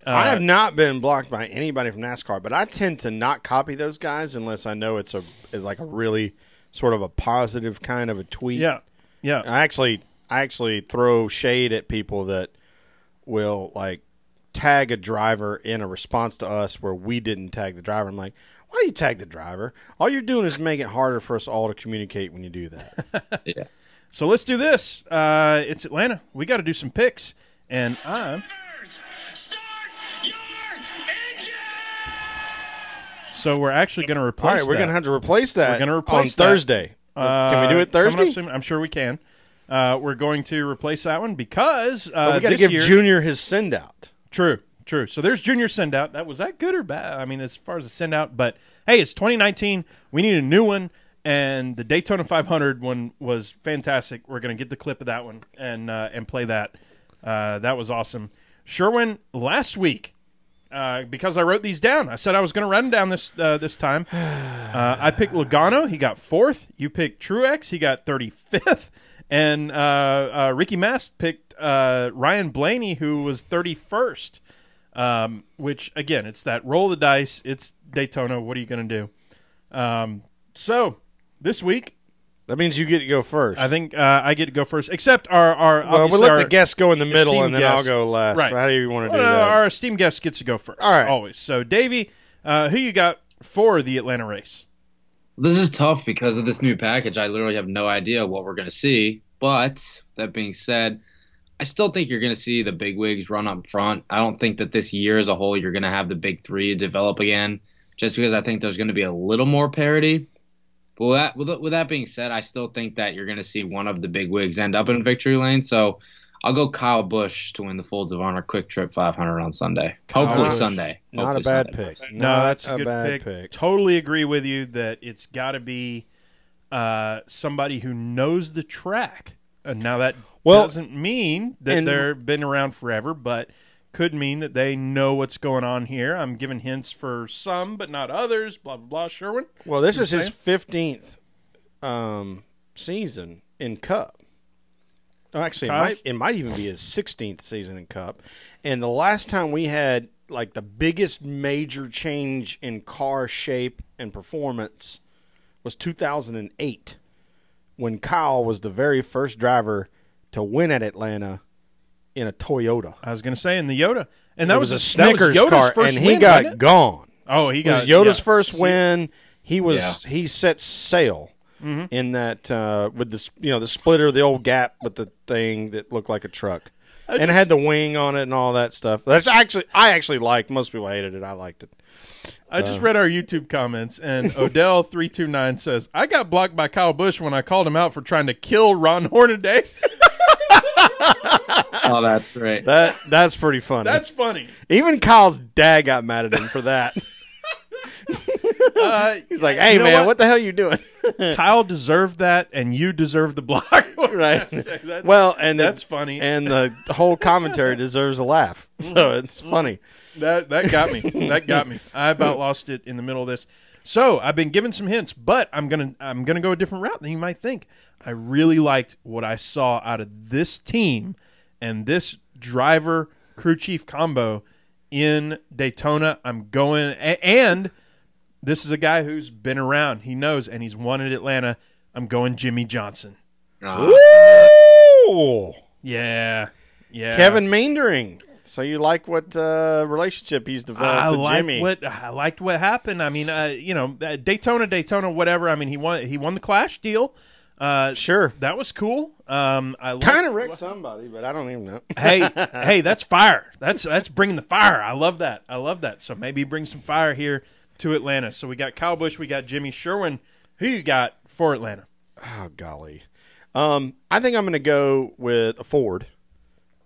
I have not been blocked by anybody from NASCAR, but I tend to not copy those guys unless I know it's like a really sort of a positive kind of a tweet. Yeah. I actually throw shade at people that will like tag a driver in a response to us where we didn't tag the driver. I'm like, why do you tag the driver? All you're doing is making it harder for us all to communicate when you do that. Yeah. So let's do this. It's Atlanta. We got to do some picks, and I'm. So we're actually going to replace. All right, we're going to have to replace that. We're going to replace on Thursday. Can we do it Thursday? Coming up soon. I'm sure we can. We're going to replace that one because we got to give Junior his send out. True. So there's Junior send out. Was that good or bad? I mean, as far as the send out, but hey, it's 2019. We need a new one, and the Daytona 500 one was fantastic. We're going to get the clip of that one and play that. That was awesome. Sherwin, last week, because I wrote these down, I said I was going to write them down this time. I picked Logano. He got 4th. You picked Truex. He got 35th. And Ricky Mast picked Ryan Blaney, who was 31st. Which, again, it's that roll the dice. It's Daytona. What are you going to do? So, this week. That means you get to go first. I think I get to go first, except our well, we'll let the guests go in the middle, and then I'll go last. Right. How do you want to do that? Our esteemed guest gets to go first. All right. Always. So, Davey, who you got for the Atlanta race? This is tough because of this new package. I literally have no idea what we're going to see. But that being said, I still think you're going to see the big wigs run up front. I don't think that this year as a whole you're going to have the big three develop again, just because I think there's going to be a little more parity. But with that being said, I still think that you're going to see one of the big wigs end up in victory lane. So I'll go Kyle Busch to win the Folds of Honor Quick Trip 500 on Sunday. Hopefully Sunday. Not a bad pick. No, that's a good pick. Totally agree with you that it's got to be somebody who knows the track. And now that doesn't mean that they've been around forever, but could mean that they know what's going on here. I'm giving hints for some, but not others. Blah blah blah. Sherwin. Well, this is his 15th season in Cup. Oh, actually, it might even be his 16th season in Cup. And the last time we had like the biggest major change in car shape and performance was 2008, when Kyle was the very first driver to win at Atlanta in a Toyota. I was going to say in the Yoda. And that was a Snickers car, and he got gone. Oh, he got it was Yoda's first win. He set sail in that with the splitter, the old gap with the thing that looked like a truck, and it had the wing on it and all that stuff. I actually liked. Most people hated it. I liked it. I just read our YouTube comments, and Odell329 says, I got blocked by Kyle Busch when I called him out for trying to kill Ron Hornaday. Oh, that's great. That's pretty funny. That's funny. Even Kyle's dad got mad at him for that. He's like, hey, man, what the hell are you doing? Kyle deserved that, and you deserve the block. Right. That's funny. And the whole commentary deserves a laugh. So it's funny. That got me. That got me. I about lost it in the middle of this. So I've been given some hints, but I'm gonna go a different route than you might think. I really liked what I saw out of this team and this driver crew chief combo in Daytona. I'm going, and this is a guy who's been around. He knows, and he's won at Atlanta. I'm going Jimmy Johnson. Ooh. Yeah. Kevin Meendering. So you like what relationship he's developed with Jimmy? I liked what happened. I mean, Daytona, whatever. I mean, he won the Clash deal. Sure, that was cool. I kind of wrecked somebody, but I don't even know. hey, that's fire. That's bringing the fire. I love that. So maybe bring some fire here to Atlanta. So we got Kyle Busch, we got Jimmy Sherwin. Who you got for Atlanta? Oh golly, I think I'm going to go with a Ford.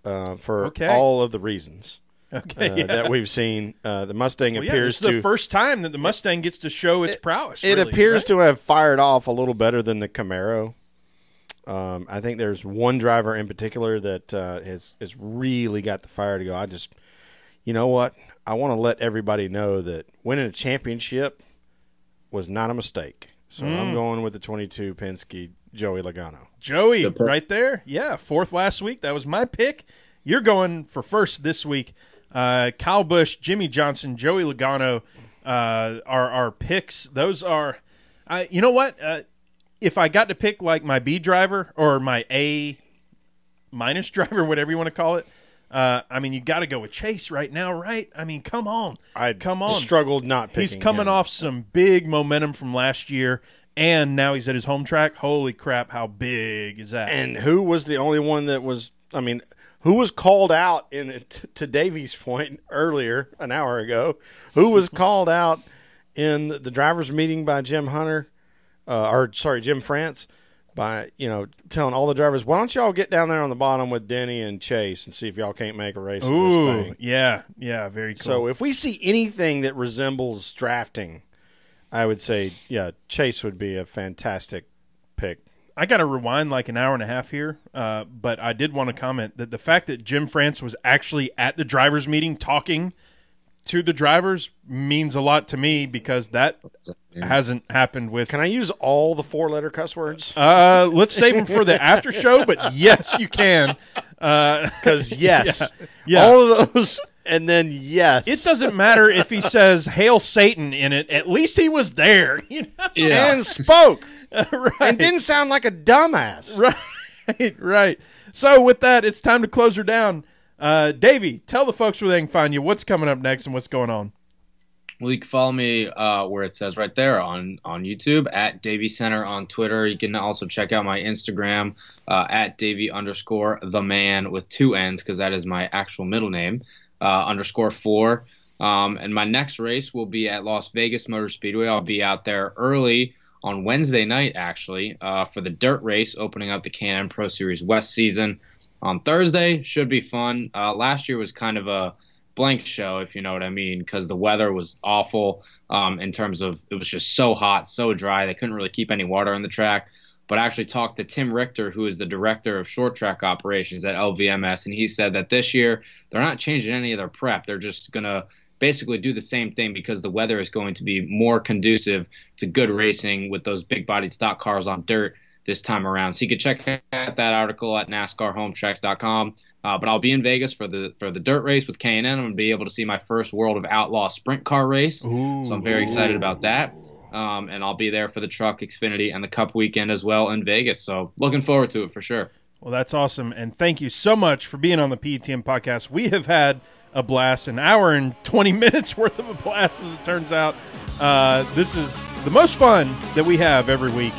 For all of the reasons that we've seen. The Mustang appears this is the first time that the Mustang gets to show its prowess. It appears to have fired off a little better than the Camaro. I think there's one driver in particular that has really got the fire to go. You know what? I want to let everybody know that winning a championship was not a mistake. So I'm going with the 22 Penske Joey Logano. Joey, right there. Yeah, fourth last week. That was my pick. You're going for first this week. Kyle Busch, Jimmy Johnson, Joey Logano are our picks. Those are, you know what? If I got to pick like my B driver or my A minus driver, whatever you want to call it, I mean, you got to go with Chase right now, right? I mean, come on. Come on. Struggled not picking He's coming him. off some big momentum from last year, and now he's at his home track. Holy crap, how big is that? And who was the only one that was, I mean, who was called out to Davey's point earlier, an hour ago, who was called out in the driver's meeting by Jim France, by, telling all the drivers, why don't y'all get down there on the bottom with Denny and Chase and see if y'all can't make a race of this thing. Yeah, very cool. So if we see anything that resembles drafting, I would say, Chase would be a fantastic pick. I got to rewind like an hour and a half here, but I did want to comment that the fact that Jim France was actually at the drivers' meeting talking to the drivers means a lot to me because that hasn't happened with. Can I use all the 4-letter cuss words? Let's save them for the after show, but yes, you can. Because yes, yeah. All of those, and then yes. It doesn't matter if he says "Hail Satan" in it. At least he was there, and spoke, right. and didn't sound like a dumbass. Right. So with that, it's time to close her down. Davey, tell the folks where they can find you. What's coming up next and what's going on? Well, you can follow me where it says right there on YouTube, at Davey Center on Twitter. You can also check out my Instagram at Davey_the_man with 2 N's because that is my actual middle name, _4. And my next race will be at Las Vegas Motor Speedway. I'll be out there early on Wednesday night, actually, for the dirt race, opening up the Can-Am Pro Series West season. On Thursday, should be fun. Last year was kind of a blank show, if you know what I mean, because the weather was awful in terms of it was just so hot, so dry. They couldn't really keep any water on the track. But I actually talked to Tim Richter, who is the director of short track operations at LVMS, and he said that this year they're not changing any of their prep. They're just going to basically do the same thing because the weather is going to be more conducive to good racing with those big-bodied stock cars on dirt this time around. So you can check out that article at NASCARHometracks.com. But I'll be in Vegas for the dirt race with K&N. I'm going to be able to see my first World of Outlaw sprint car race. Ooh, so I'm very excited about that. And I'll be there for the Truck, Xfinity, and the Cup weekend as well in Vegas. So looking forward to it for sure. Well, that's awesome. And thank you so much for being on the PETM podcast. We have had a blast, an hour and 20 minutes worth of a blast, as it turns out. This is the most fun that we have every week.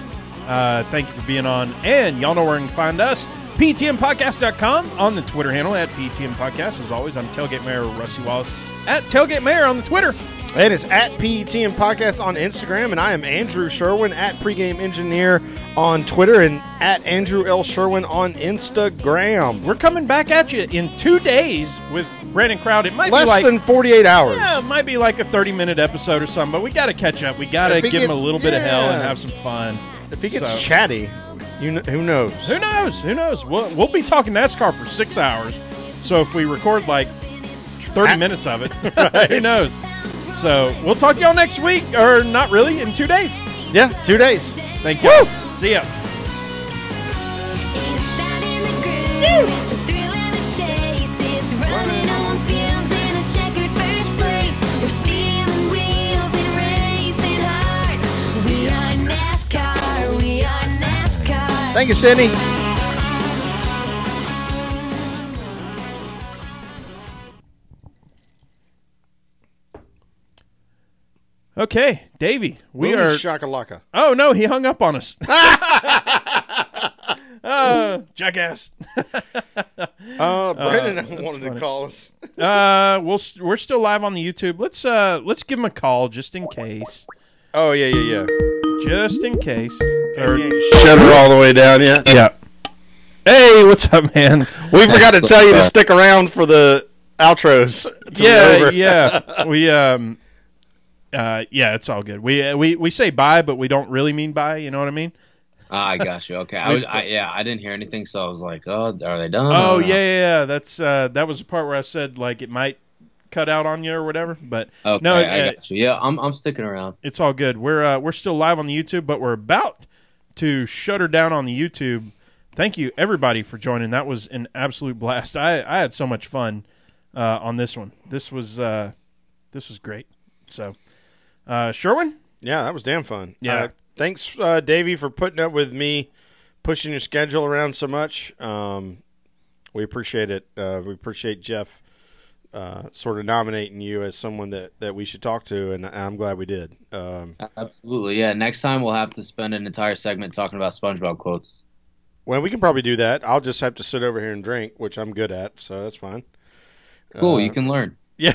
Thank you for being on. And y'all know where you can find us. PTMpodcast.com on the Twitter handle at PTM Podcast. As always, I'm Tailgate Mayor Rusty Wallace at Tailgate Mayor on the Twitter. And it's at PETM Podcast on Instagram. And I am Andrew Sherwin at Pregame Engineer on Twitter and at Andrew L. Sherwin on Instagram. We're coming back at you in 2 days with Brandon Crowd. It might Less be like than 48 hours. Yeah, it might be like a 30-minute episode or something, but we got to catch up. We got to give him a little bit of hell and have some fun. If he gets chatty, who knows? Who knows? Who knows? We'll be talking NASCAR for 6 hours. So if we record like 30 minutes of it, who knows? So we'll talk to y'all next week, or not really, in 2 days. Yeah, 2 days. Thank you. See ya. Thank you, Sydney. Okay, Davey, we Boom are shakalaka. Oh no, he hung up on us. Jackass. Brandon wanted to call us. We're still live on the YouTube. Let's give him a call just in case. Oh yeah. Just in case. Shut her all the way down yet? Yeah. Hey, what's up, man? We forgot to tell you to stick around for the outros. Yeah. We it's all good. We say bye, but we don't really mean bye. You know what I mean? I got you. Okay. I didn't hear anything, so I was like, "Oh, are they done?" Oh yeah. That's that was the part where I said like it might cut out on you or whatever. But okay, no, I got you. Yeah, I'm sticking around. It's all good. We're still live on the YouTube, but we're about to shut her down on the YouTube. Thank you, everybody, for joining. That was an absolute blast. I had so much fun on this one. This was great. So, Sherwin? Yeah, that was damn fun. Yeah. Thanks, Davey, for putting up with me pushing your schedule around so much. We appreciate it. We appreciate Jeff sort of nominating you as someone that we should talk to, and I'm glad we did. Absolutely, yeah. Next time we'll have to spend an entire segment talking about SpongeBob quotes. Well, we can probably do that. I'll just have to sit over here and drink, which I'm good at, so that's fine. It's cool. You can learn. Yeah.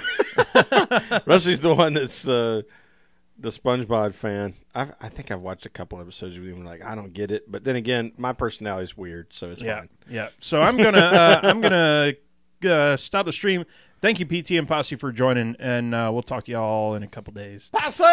Rusty's the one that's the SpongeBob fan. I think I've watched a couple episodes of him. Like, I don't get it, but then again, my personality is weird, so it's fine. Yeah. So I'm gonna stop the stream. Thank you, PT and Posse, for joining, and we'll talk to y'all in a couple days. Posse!